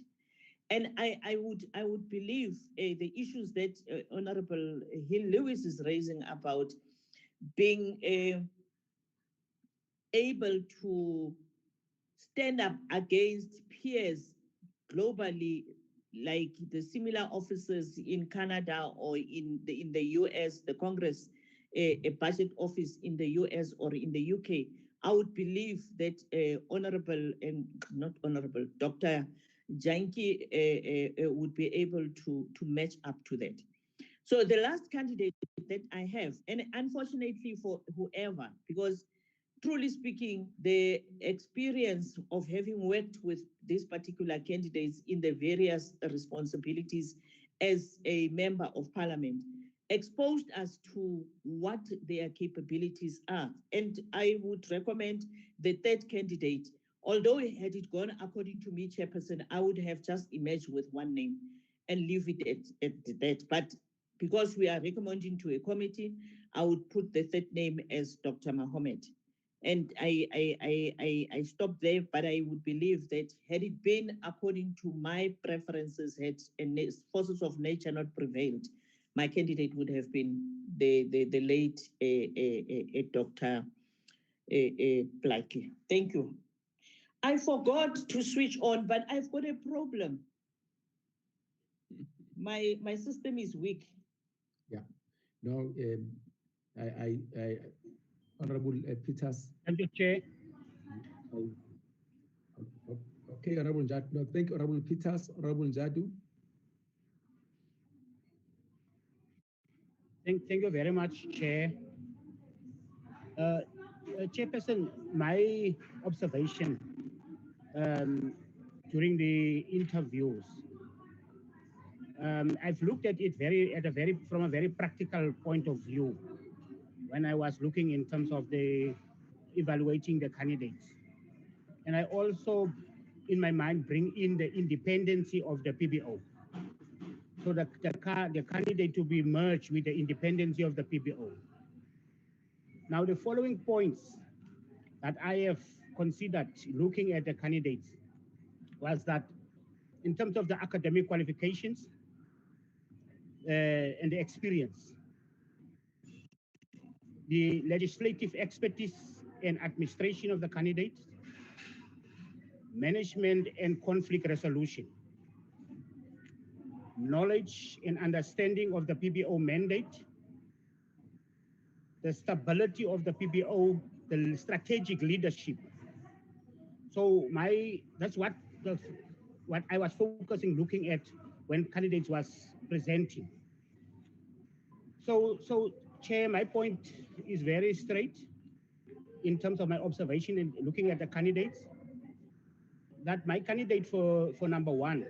And I would believe the issues that Honorable Hill Lewis is raising about being able to stand up against peers globally, like the similar officers in Canada or in the US, the Congress, a budget office in the US or in the UK. I would believe that Dr. Janki would be able to match up to that. So the last candidate that I have, and unfortunately for whoever, because truly speaking, the experience of having worked with these particular candidates in the various responsibilities as a member of parliament exposed us to what their capabilities are. And I would recommend the third candidate. Although had it gone according to me, Chairperson, I would have just emerged with one name and leave it at that. But because we are recommending to a committee, I would put the third name as Dr. Mohammed. And I stopped there, but I would believe that had it been according to my preferences, had forces of nature not prevailed, my candidate would have been the late Dr. Plaiki. Thank you. I forgot to switch on, but I've got a problem. My system is weak. Yeah. No, Honorable Peters. Thank you, Chair. Okay, Honorable Njadu. No, thank you, Honorable Peters. Honorable Njadu. Thank you very much, Chair. Chairperson, my observation during the interviews, I've looked at it from a very practical point of view when I was looking in terms of evaluating the candidates. And I also, in my mind, bring in the independency of the PBO. So the candidate to be merged with the independency of the PBO. Now, the following points that I have considered looking at the candidates was that in terms of the academic qualifications and the experience, the legislative expertise and administration of the candidate, management and conflict resolution, knowledge and understanding of the PBO mandate, the stability of the PBO, the strategic leadership. So that's what I was focusing, looking at when candidates was presenting. So, Chair, my point is very straight in terms of my observation and looking at the candidates, that my candidate for number one,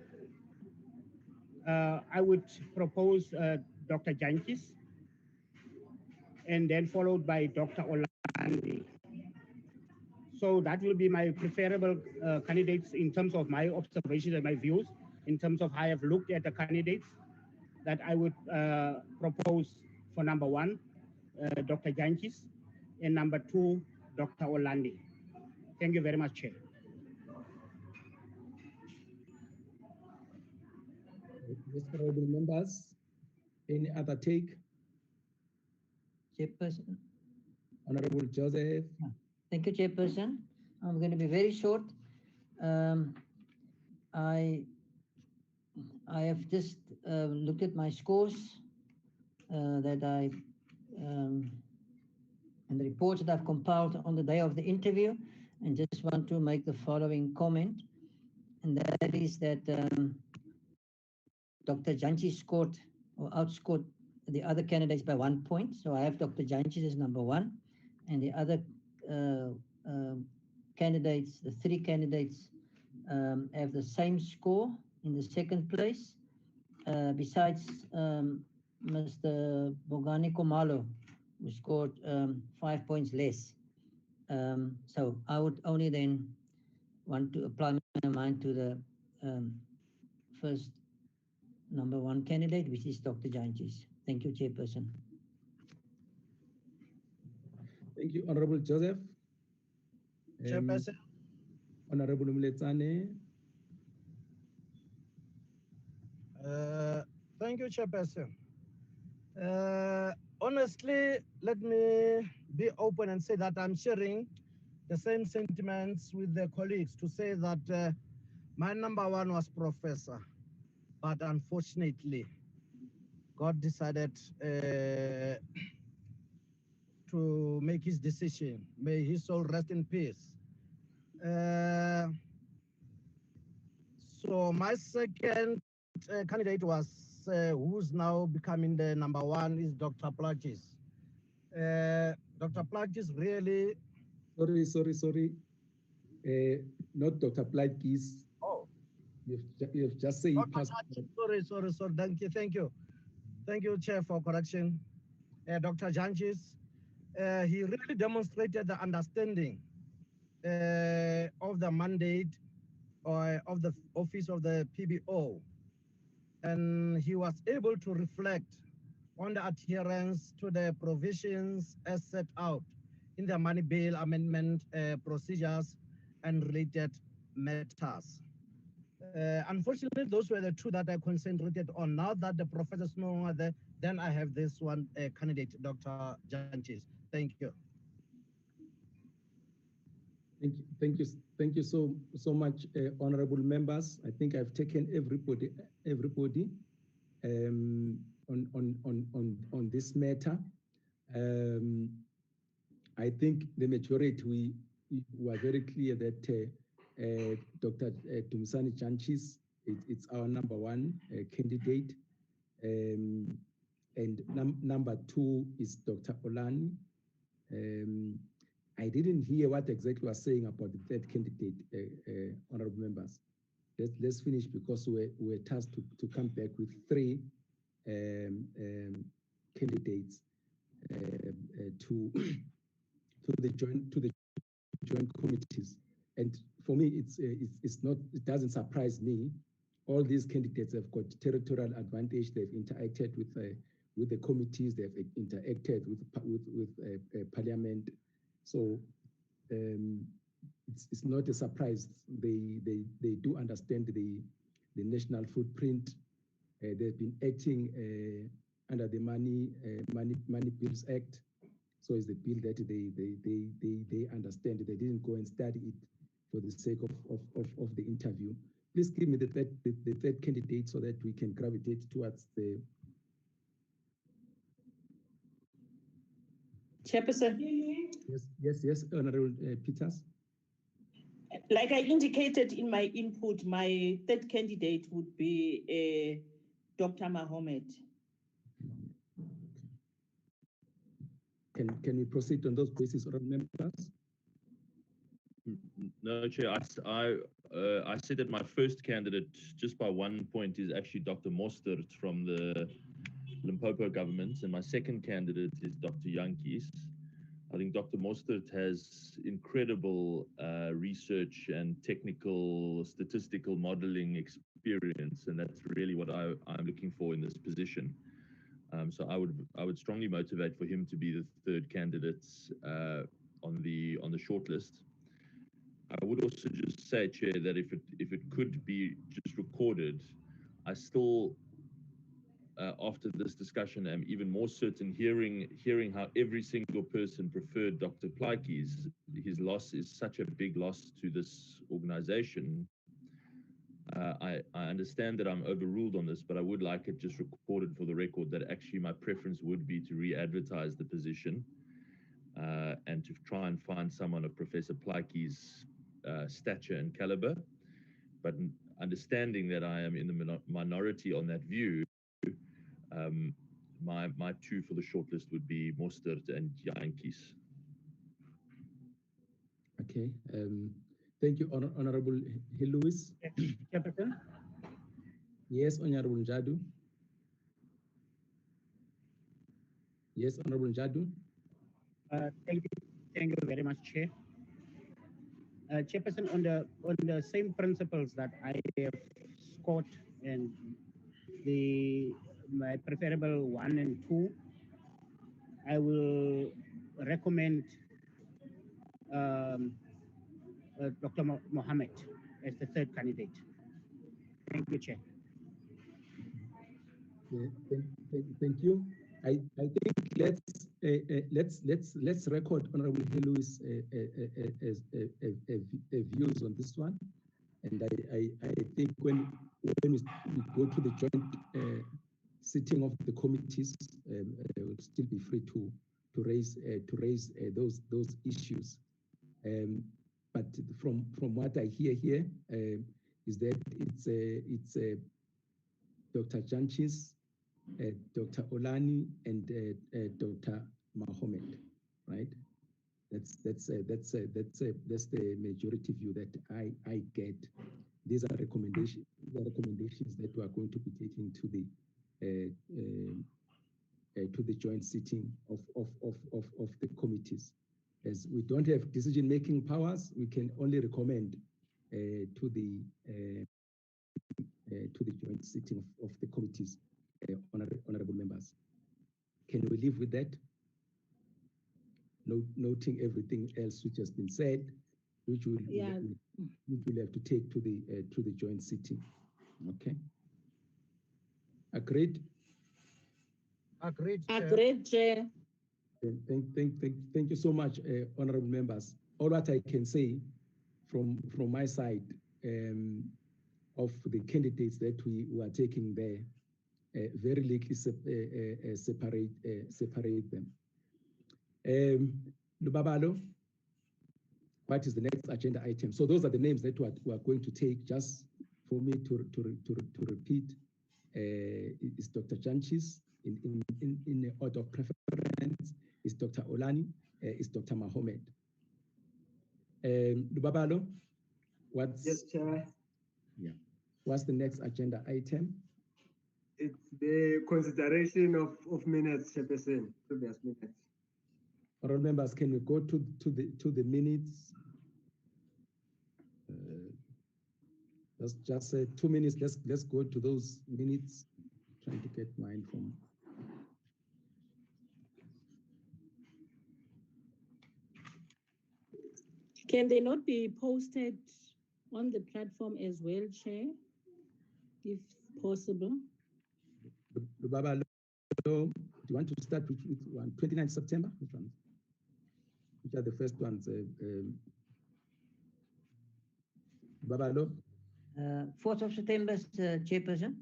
I would propose Dr. Jankis, and then followed by Dr. Olandi. So that will be my preferable candidates in terms of my observations and my views, in terms of how I have looked at the candidates that I would propose for number one, Dr. Jankis, and number two, Dr. Olandi. Thank you very much, Chair. Honorable members, any other take? Chairperson. Honorable Joseph. Thank you, Chairperson. I'm going to be very short. I have just looked at my scores that I and the reports that I've compiled on the day of the interview, and just want to make the following comment, and that is that Dr. Janchi scored or outscored the other candidates by 1 point. So I have Dr. Janchi as number one, and the other candidates, the three candidates, have the same score in the second place, besides Mr. Bogani Komalo, who scored 5 points less. So I would only then want to apply my mind to the first number one candidate, which is Dr. Janchis. Thank you, Chairperson. Thank you, Honorable Joseph. Chairperson. Honorable Mletsane. Thank you, Chairperson. Honestly, let me be open and say that I'm sharing the same sentiments with the colleagues to say that my number one was Professor, but unfortunately, God decided to make his decision. May his soul rest in peace. So my second candidate was who's now becoming the number one is Dr. Plagis. Dr. Plagis really... Sorry. Not Dr. Plagis. Oh. You've just said... Sorry. Thank you. Thank you, Chair, for correction. Dr. Janchis, he really demonstrated the understanding of the mandate or of the office of the PBO. And he was able to reflect on the adherence to the provisions as set out in the money bail amendment procedures and related matters. Unfortunately, those were the two that I concentrated on. Now that the professors no longer there, then I have this one candidate, Dr. Janchis. Thank you. Thank you so much, honorable members. I think I've taken everybody on this matter. I think the majority we were very clear that Dr. Dumisani Janchis it's our number one candidate, and number two is Dr. Olani. I didn't hear what exactly was saying about the third candidate, honorable members. Let's finish, because we're tasked to come back with three candidates to the joint committees. And for me, it doesn't surprise me. All these candidates have got territorial advantage. They've interacted with the committees. They've interacted with Parliament. So it's not a surprise. They do understand the national footprint. They've been acting under the Money Bills Act. So it's the bill that they understand. They didn't go and study it for the sake of the interview. Please give me the third candidate so that we can gravitate towards the... Chairperson. Yes, Honorable Peters. Like I indicated in my input, my third candidate would be Dr. Mahomet. Can we proceed on those bases, honorable members? No, Chair. I said that my first candidate, just by 1 point, is actually Dr. Mostert from the Limpopo government, and my second candidate is Dr. Yankees. I think Dr. Mostert has incredible research and technical statistical modeling experience, and that's really what I'm looking for in this position. So I would strongly motivate for him to be the third candidate on the shortlist. I would also just say, Chair, that if it could be just recorded, I still, after this discussion, am even more certain, hearing how every single person preferred Dr. Plaatjes. His loss is such a big loss to this organization. I understand that I'm overruled on this, but I would like it just recorded for the record that actually my preference would be to re-advertise the position and to try and find someone of Professor Plaatjes' stature and caliber. But understanding that I am in the minority on that view, my two for the shortlist would be Mostert and Yankees. Okay. Thank you, Honorable Lewis. Chairperson. Yes, Honorable Njadu. Yes, Honorable Njadu. Thank you very much, Chair. Chairperson, on the same principles that I have scored and my preferable 1 and 2, I will recommend Dr. Mohammed as the third candidate. Thank you, Chair. Yeah, thank you. I think let's record Honorable Lewis views on this one, and I think when we go to the joint sitting of the committees, we'll still be free to raise those issues. But from what I hear here is that it's Dr. Janchis, Dr. Olani, and Dr. Mahomet, right? That's the majority view that I get. These are recommendations. The recommendations that we are going to be taking to the joint sitting of the committees. As we don't have decision-making powers, we can only recommend to the joint sitting of the committees, honorable members. Can we live with that? Noting everything else which has been said, which we'll have to take to the joint sitting. Okay. Agreed. Agreed. Agreed, Chair. Thank you so much, honorable members. All what I can say from my side of the candidates that we are taking there, very likely separate them. Lubabalo, what is the next agenda item? So those are the names that we are going to take. Just for me to repeat, is Dr. Janchis in the order of preference, is Dr. Olani, is Dr. Mahomet. Lubabalo, what's... Yes, Chair. Yeah. What's the next agenda item? It's the consideration of minutes, Chairperson, previous minutes. Honorable members, can we go to the minutes? Just 2 minutes. Let's go to those minutes. Trying to get mine from. Can they not be posted on the platform as well, Chair, if possible? Lubabalo, do you want to start with one? 29th September? Which ones? Which are the first ones? Lubabalo? 4th of September, Chairperson.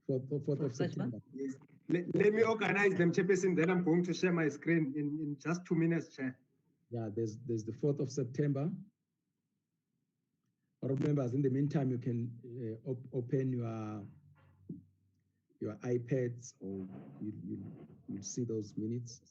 4th of September. Yes. Let me organize them, Chairperson, then I'm going to share my screen in just 2 minutes, Chair. Yeah, there's the 4th of September. Or members, in the meantime, you can open your your iPads, or you'll see those minutes.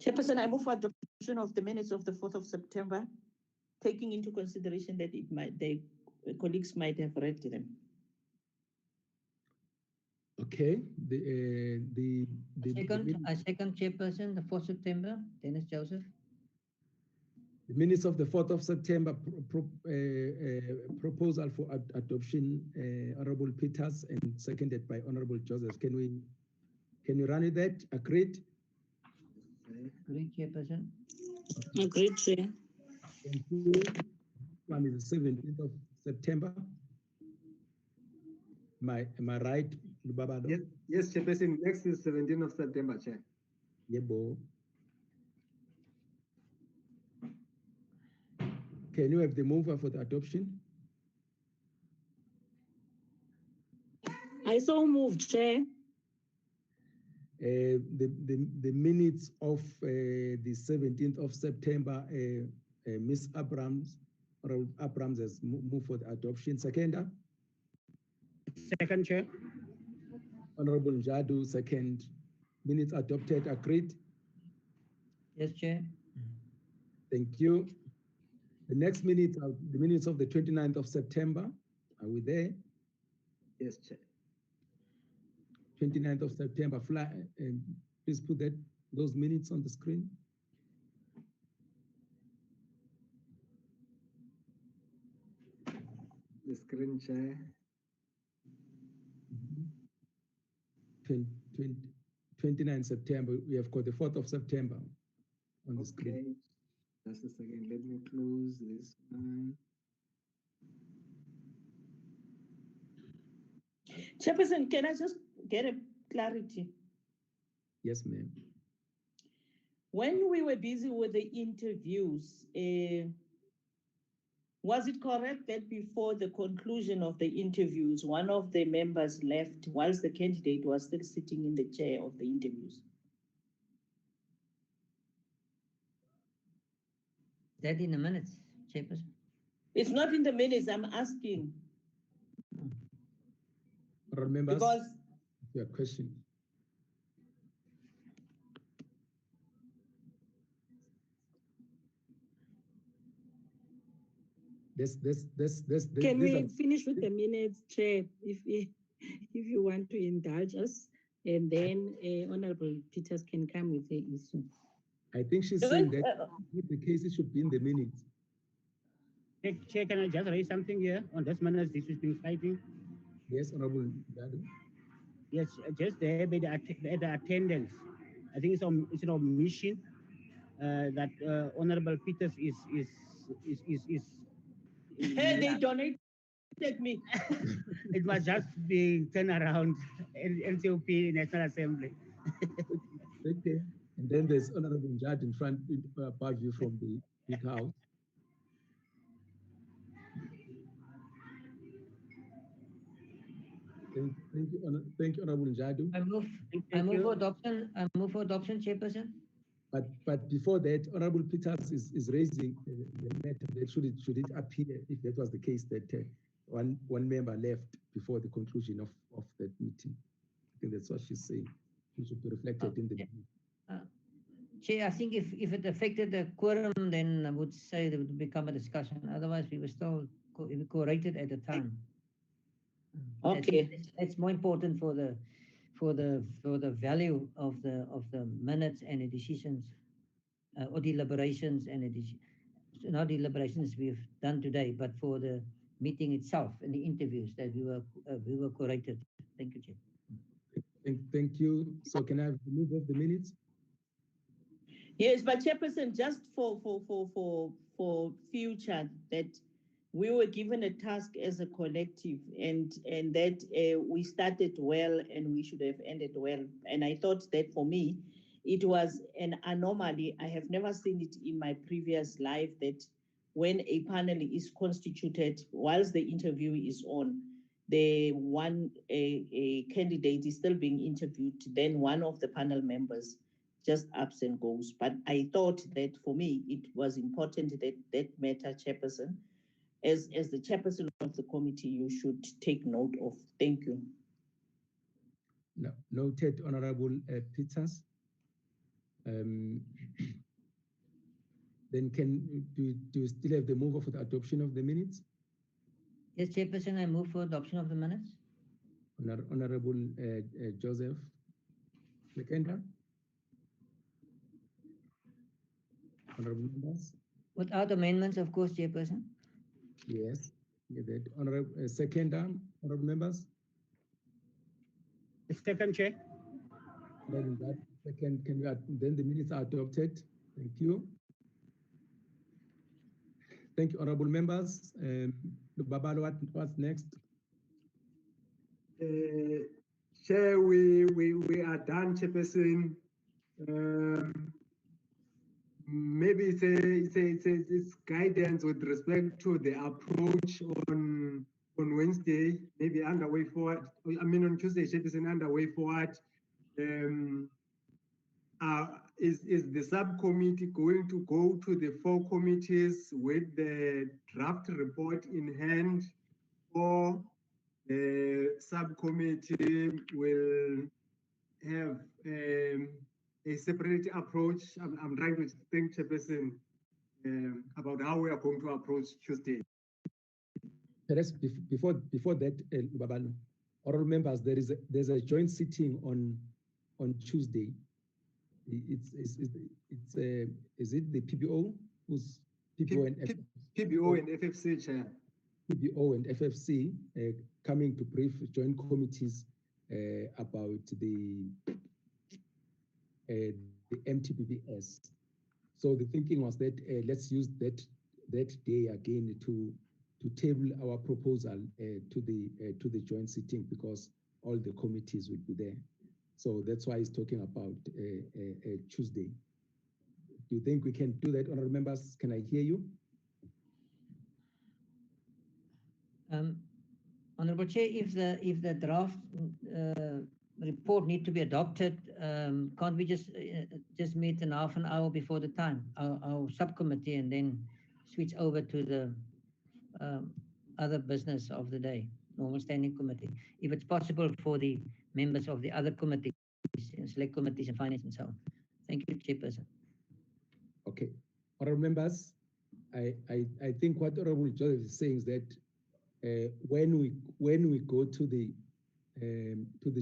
Chairperson, I move for adoption of the minutes of the 4th of September, taking into consideration that the colleagues might have read them. Okay. I second Chairperson, the 4th September, Dennis Joseph. The minutes of the 4th of September proposal for adoption, Honorable Peters, and seconded by Honorable Joseph. Can you run with that? Agreed? Agreed, Chairperson. Agreed, Chair. Thank you. One is the 17th of September. Am I right, Lubabado? Yes, Chairperson. Next is 17th of September, Chair. Yebo. Can you have the mover for the adoption? I so moved, Chair. The minutes of the 17th of September, Ms. Abrams has moved for the adoption. Seconder? Second, Chair. Honorable Njadu, second. Minutes adopted. Agreed? Yes, Chair. Thank you. The next minutes are the minutes of the 29th of September. Are we there? Yes, Chair. 29th of September. Please put those minutes on the screen. The screen, Chair. 29 September. We have got the 4th of September on the screen. Just a second. Let me close this one. Chairperson, can I just get a clarity? Yes, ma'am. When we were busy with the interviews, was it correct that before the conclusion of the interviews, one of the members left whilst the candidate was still sitting in the chair of the interviews? That in the minutes, Chairperson? It's not in the minutes, I'm asking. Remember your question. Can we finish with the minutes, Chair, if you want to indulge us, and then Honorable Peters can come with the issue. I think she's saying that the cases should be in the minutes. Chair, can I just raise something here on this minutes this has been fighting? Yes, Honorable Dadu. Yes, just there by the attendance. I think it's an omission that Honorable Peters is Hey, they donated me. It was just being turned around in NCOP National Assembly. Okay. And then there's Honorable Judge in front above you from the big house. Thank you, Honorable Njadu. I move for adoption. I move for adoption, Chairperson. But before that, Honorable Peters is raising the matter that should it appear, if that was the case, that one member left before the conclusion of that meeting. I think that's what she's saying. It should be reflected in the meeting. Chair, I think if it affected the quorum, then I would say there would become a discussion. Otherwise, we were still co-rated at the time. Okay. That's more important for the value of the minutes and the decisions or deliberations and not deliberations we've done today, but for the meeting itself and the interviews that we were corrected. Thank you, Chair. Thank you. So can I have the move of the minutes? Yes, but Chairperson, just for future, that we were given a task as a collective, and that we started well and we should have ended well. And I thought that for me, it was an anomaly. I have never seen it in my previous life that when a panel is constituted, whilst the interview is on, the one a candidate is still being interviewed, then one of the panel members just ups and goes. But I thought that for me, it was important that that matter, Chairperson, as the chairperson of the committee, you should take note of. Thank you. No, noted, Honorable Peters. Then do you still have the move for the adoption of the minutes? Yes, Chairperson, I move for adoption of the minutes. Honorable Joseph, seconder. Honorable members. Without amendments, of course, Chairperson. Yes, that. Honorable seconder, honorable members. Second, Chair. Then that second, then the minutes are adopted. Thank you. Thank you, honorable members. Babalo, what's next? Chair, we are done, Chairperson. Maybe it's guidance with respect to the approach on Wednesday, maybe underway forward. I mean on Tuesday, Chairperson, underway forward. Is the subcommittee going to go to the 4 committees with the draft report in hand, or the subcommittee will have a separate approach? I'm trying to think, Chairperson, about how we are going to approach Tuesday. Perhaps before that, Babalo, honorable members, there's a joint sitting on Tuesday. Is it the PBO? Who's PBO and PBO and FFC, Chair. PBO and FFC coming to brief joint committees about the MTBBS. So the thinking was that let's use that day again to table our proposal to the joint sitting, because all the committees will be there. So that's why he's talking about Tuesday. Do you think we can do that, honorable members? Can I hear you? Honorable Chair, if the draft report need to be adopted, can't we just meet in half an hour before the time, our subcommittee, and then switch over to the other business of the day, normal standing committee, if it's possible for the members of the other committees, select committees and finance and so on. Thank you, Chairperson. Okay, honorable members, I think what Honorable Joseph is saying is that when we go to the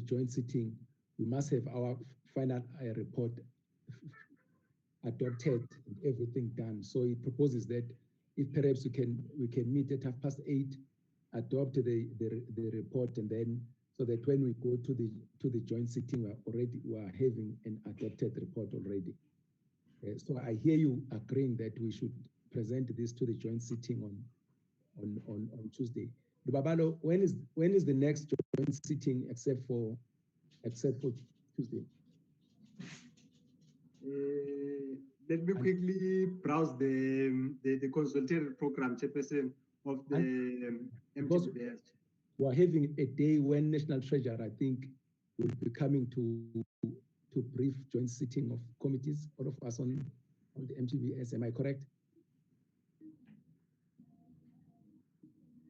joint sitting, we must have our final report adopted and everything done. So he proposes that if perhaps we can meet at 8:30, adopt the report, and then so that when we go to the joint sitting, we are having an adopted report already. So I hear you agreeing that we should present this to the joint sitting on Tuesday. Babalo, when is the next joint sitting except for Tuesday? Let me quickly browse the consultative program, Chairperson, of the MTBS. We're having a day when National Treasurer, I think, will be coming to brief joint sitting of committees, all of us on the MTBS. Am I correct?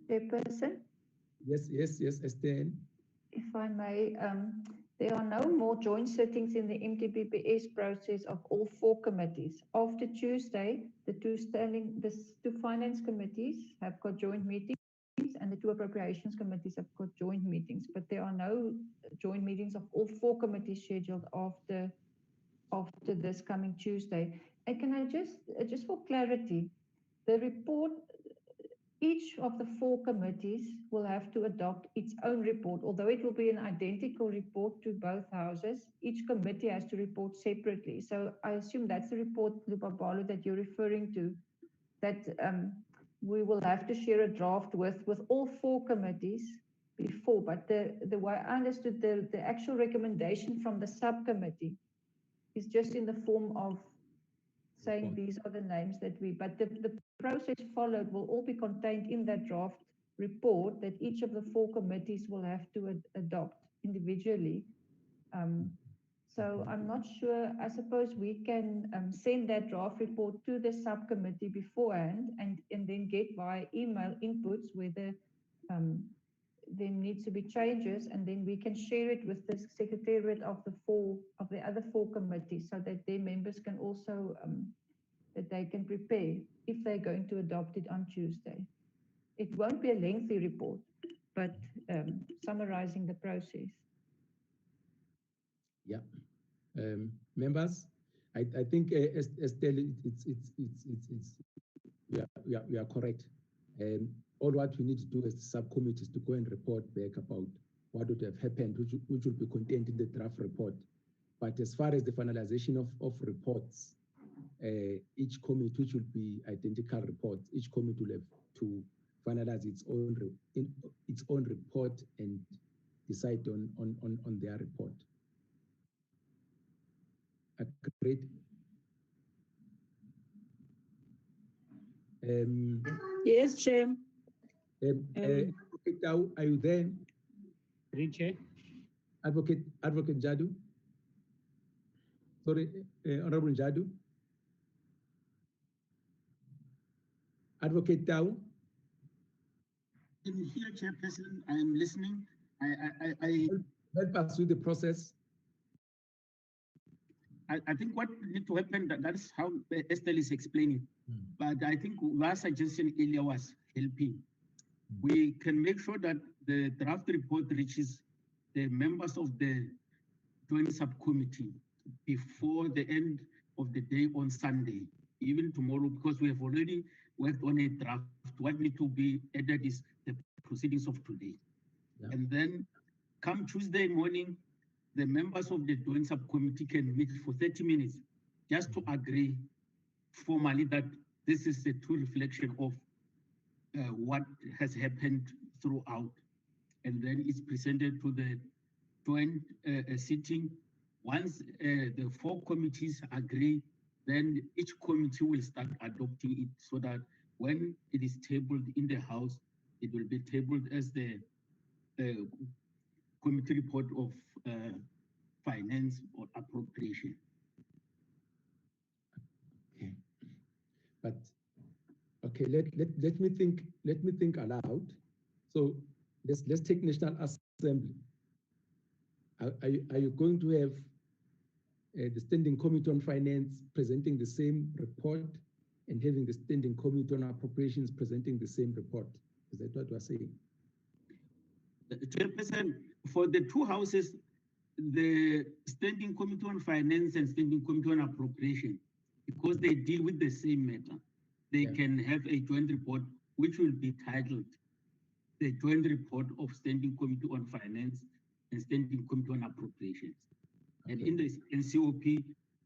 Chairperson? Yes, Esther. If I may, there are no more joint sittings in the MTBBS process of all 4 committees. After Tuesday, the two finance committees have got joint meetings, and the 2 appropriations committees have got joint meetings, but there are no joint meetings of all 4 committees scheduled after this coming Tuesday. And can I just for clarity, the report, each of the 4 committees will have to adopt its own report. Although it will be an identical report to both houses, each committee has to report separately. So I assume that's the report, Lupabalo, that you're referring to, that we will have to share a draft with all 4 committees before. But the way I understood the actual recommendation from the subcommittee is just in the form of saying these are the names that but the process followed will all be contained in that draft report that each of the 4 committees will have to adopt individually. So I'm not sure. I suppose we can send that draft report to the subcommittee beforehand and then get via email inputs whether there needs to be changes, and then we can share it with the secretariat of the other 4 committees so that their members can also that they can prepare if they're going to adopt it on Tuesday. It won't be a lengthy report, but summarizing the process. Yeah. Members, I think Estelle, we are correct. All what we need to do as the subcommittee is to go and report back about what would have happened, which will be contained in the draft report. But as far as the finalization of reports, each committee, which will be identical reports, each committee will have to finalize its own report and decide on their report. Agreed. Yes, Chair. Advocate Tau, are you there? Read, Chair. Advocate Jadu. Sorry, Honorable Jadu. Advocate Tau. I'm here, Chairperson. I am listening. I help us with the process. I think what needs to happen, that's how Estelle is explaining. But I think our suggestion earlier was helping. We can make sure that the draft report reaches the members of the joint subcommittee before the end of the day on Sunday, even tomorrow, because we have already worked on a draft. What needs to be added is the proceedings of today. Yeah. And then come Tuesday morning, the members of the joint subcommittee can meet for 30 minutes just to agree formally that this is a true reflection of what has happened throughout. And then it's presented to the joint sitting. Once the 4 committees agree, then each committee will start adopting it so that when it is tabled in the House, it will be tabled as the committee report of finance or appropriation. Okay. But okay, let me think aloud. So let's take National Assembly. Are you going to have the Standing Committee on Finance presenting the same report and having the Standing Committee on Appropriations presenting the same report? Is that what we're saying? Chairperson, for the 2 houses, the Standing Committee on Finance and Standing Committee on Appropriation, because they deal with the same matter, they can have a joint report which will be titled the Joint Report of Standing Committee on Finance and Standing Committee on Appropriations. Okay. And in the NCOP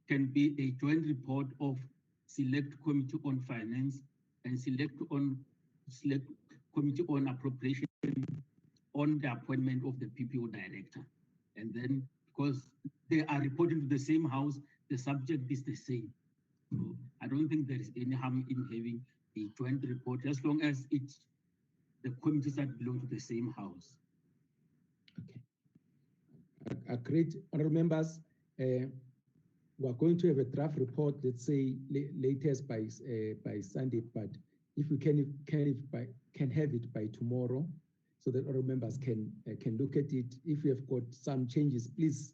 can be a joint report of Select Committee on Finance and Select Committee on Appropriation on the appointment of the PBO director. And then, because they are reporting to the same house, the subject is the same. So I don't think there is any harm in having a joint report as long as it's the committees that belong to the same house. Okay. Agreed. Honorable members, we are going to have a draft report, let's say latest by Sunday, but if we can have it by tomorrow, so that all members can look at it. If we have got some changes, please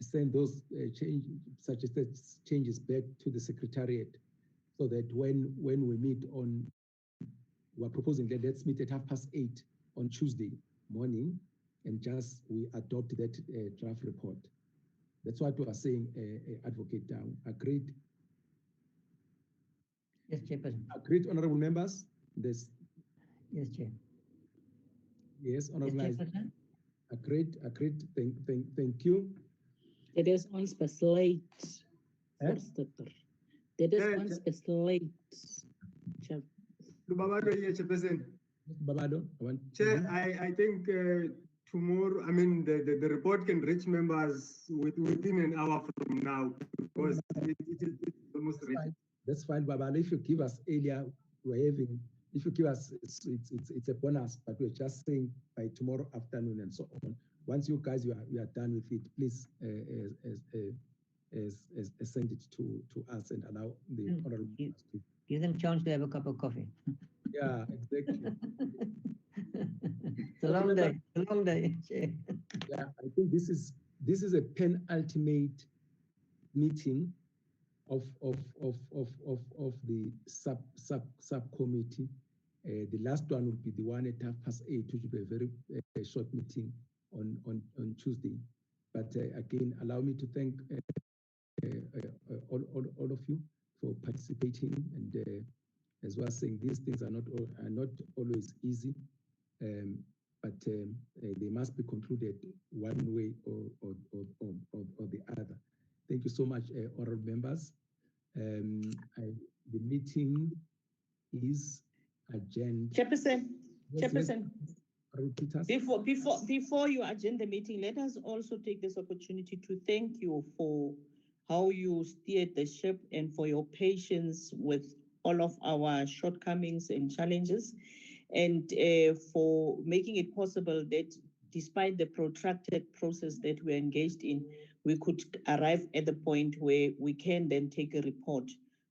send those suggested changes back to the Secretariat, so that when we meet on, we're proposing that let's meet at 8:30 on Tuesday morning, and just we adopt that draft report. That's what we are saying, Advocate Down. Agreed? Yes, Chairperson. Agreed, honorable members? This. Yes, Chair. Yes, honorable. Yes, Chairperson. Agreed. Thank you. It is on slate. That is on slate. Lubabado, yes, Chairperson. Babado, Chair, I think tomorrow, I mean, the report can reach members within an hour from now, because it's almost ready. That's fine, Babado. If you give us earlier, we're having if you give us, it's a bonus, but we're just saying by tomorrow afternoon and so on. Once you guys, you are done with it, please send it to us and allow the honorable members to give them a chance to have a cup of coffee. Yeah, exactly. It's a long day. A long day. Yeah, I think this is a penultimate meeting of the subcommittee. The last one will be the one at 8:30, which will be a very short meeting on Tuesday. But again, allow me to thank all of you for participating, and as well as saying, these things are not always easy, but they must be concluded one way or the other. Thank you so much, honorable members. The meeting is adjourned. Chairperson, Yes, Chairperson. Yes. Before you adjourn the meeting, let us also take this opportunity to thank you for how you steered the ship and for your patience with all of our shortcomings and challenges, and for making it possible that despite the protracted process that we're engaged in, we could arrive at the point where we can then take a report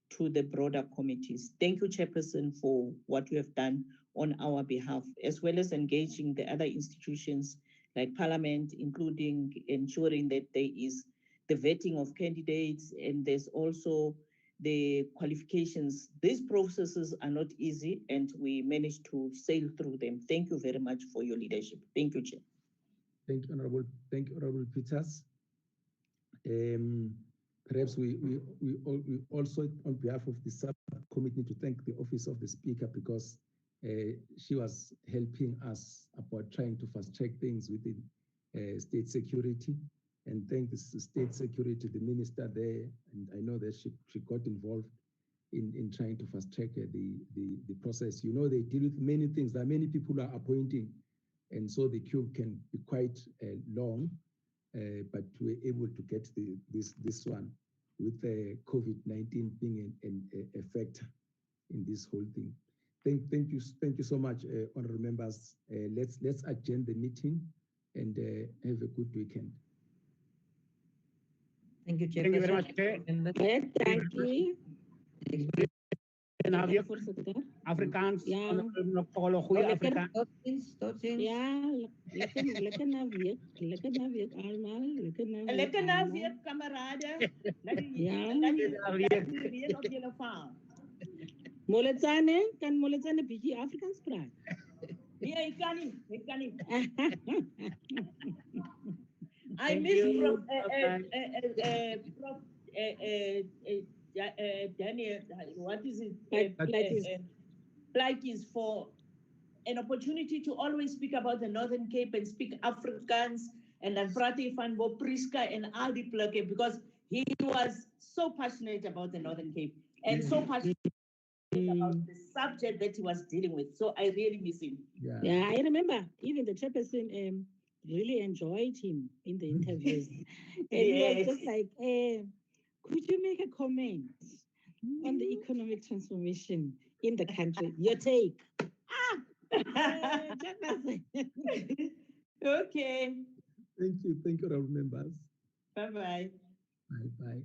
to the broader committees. Thank you, Chairperson, for what you have done on our behalf, as well as engaging the other institutions like Parliament, including ensuring that there is the vetting of candidates, and there's also the qualifications. These processes are not easy, and we managed to sail through them. Thank you very much for your leadership. Thank you, Chair. Thank you, Honorable Peters. Perhaps we also, on behalf of the subcommittee, to thank the Office of the Speaker, because she was helping us about trying to fast-track things within state security, and thank the state security, the minister there, and I know that she got involved in trying to fast-track the process. You know, they deal with many things. There are many people who are appointing, and so the queue can be quite long. But we're able to get this one with COVID-19 being a factor in this whole thing. Thank you so much, honorable members. Let's adjourn the meeting and have a good weekend. Thank you, Chair. Thank you very much, Chair. Thank you. Afrikaans, ja. goeie Afrikaans. Tot ziens. Ja, lekker naweek. Lekker naweek allemaal. Lekker naweek, kameraden. Ja. Laat die weer op jullie vaar. Moletsane, kan Moletsane een beetje Afrikaans praten? Nee, ik kan niet. I miss Prof. Daniel, what is it? Plaatjes for an opportunity to always speak about the Northern Cape and speak Afrikaans, and then Prati van Bopriska and all the plekken, because he was so passionate about the Northern Cape and so passionate about the subject that he was dealing with. So I really miss him. Yeah, I remember even the chairperson really enjoyed him in the interviews. And he was just like, could you make a comment on the economic transformation in the country? Your take. Okay. Thank you, honorable members. Bye-bye. Bye-bye.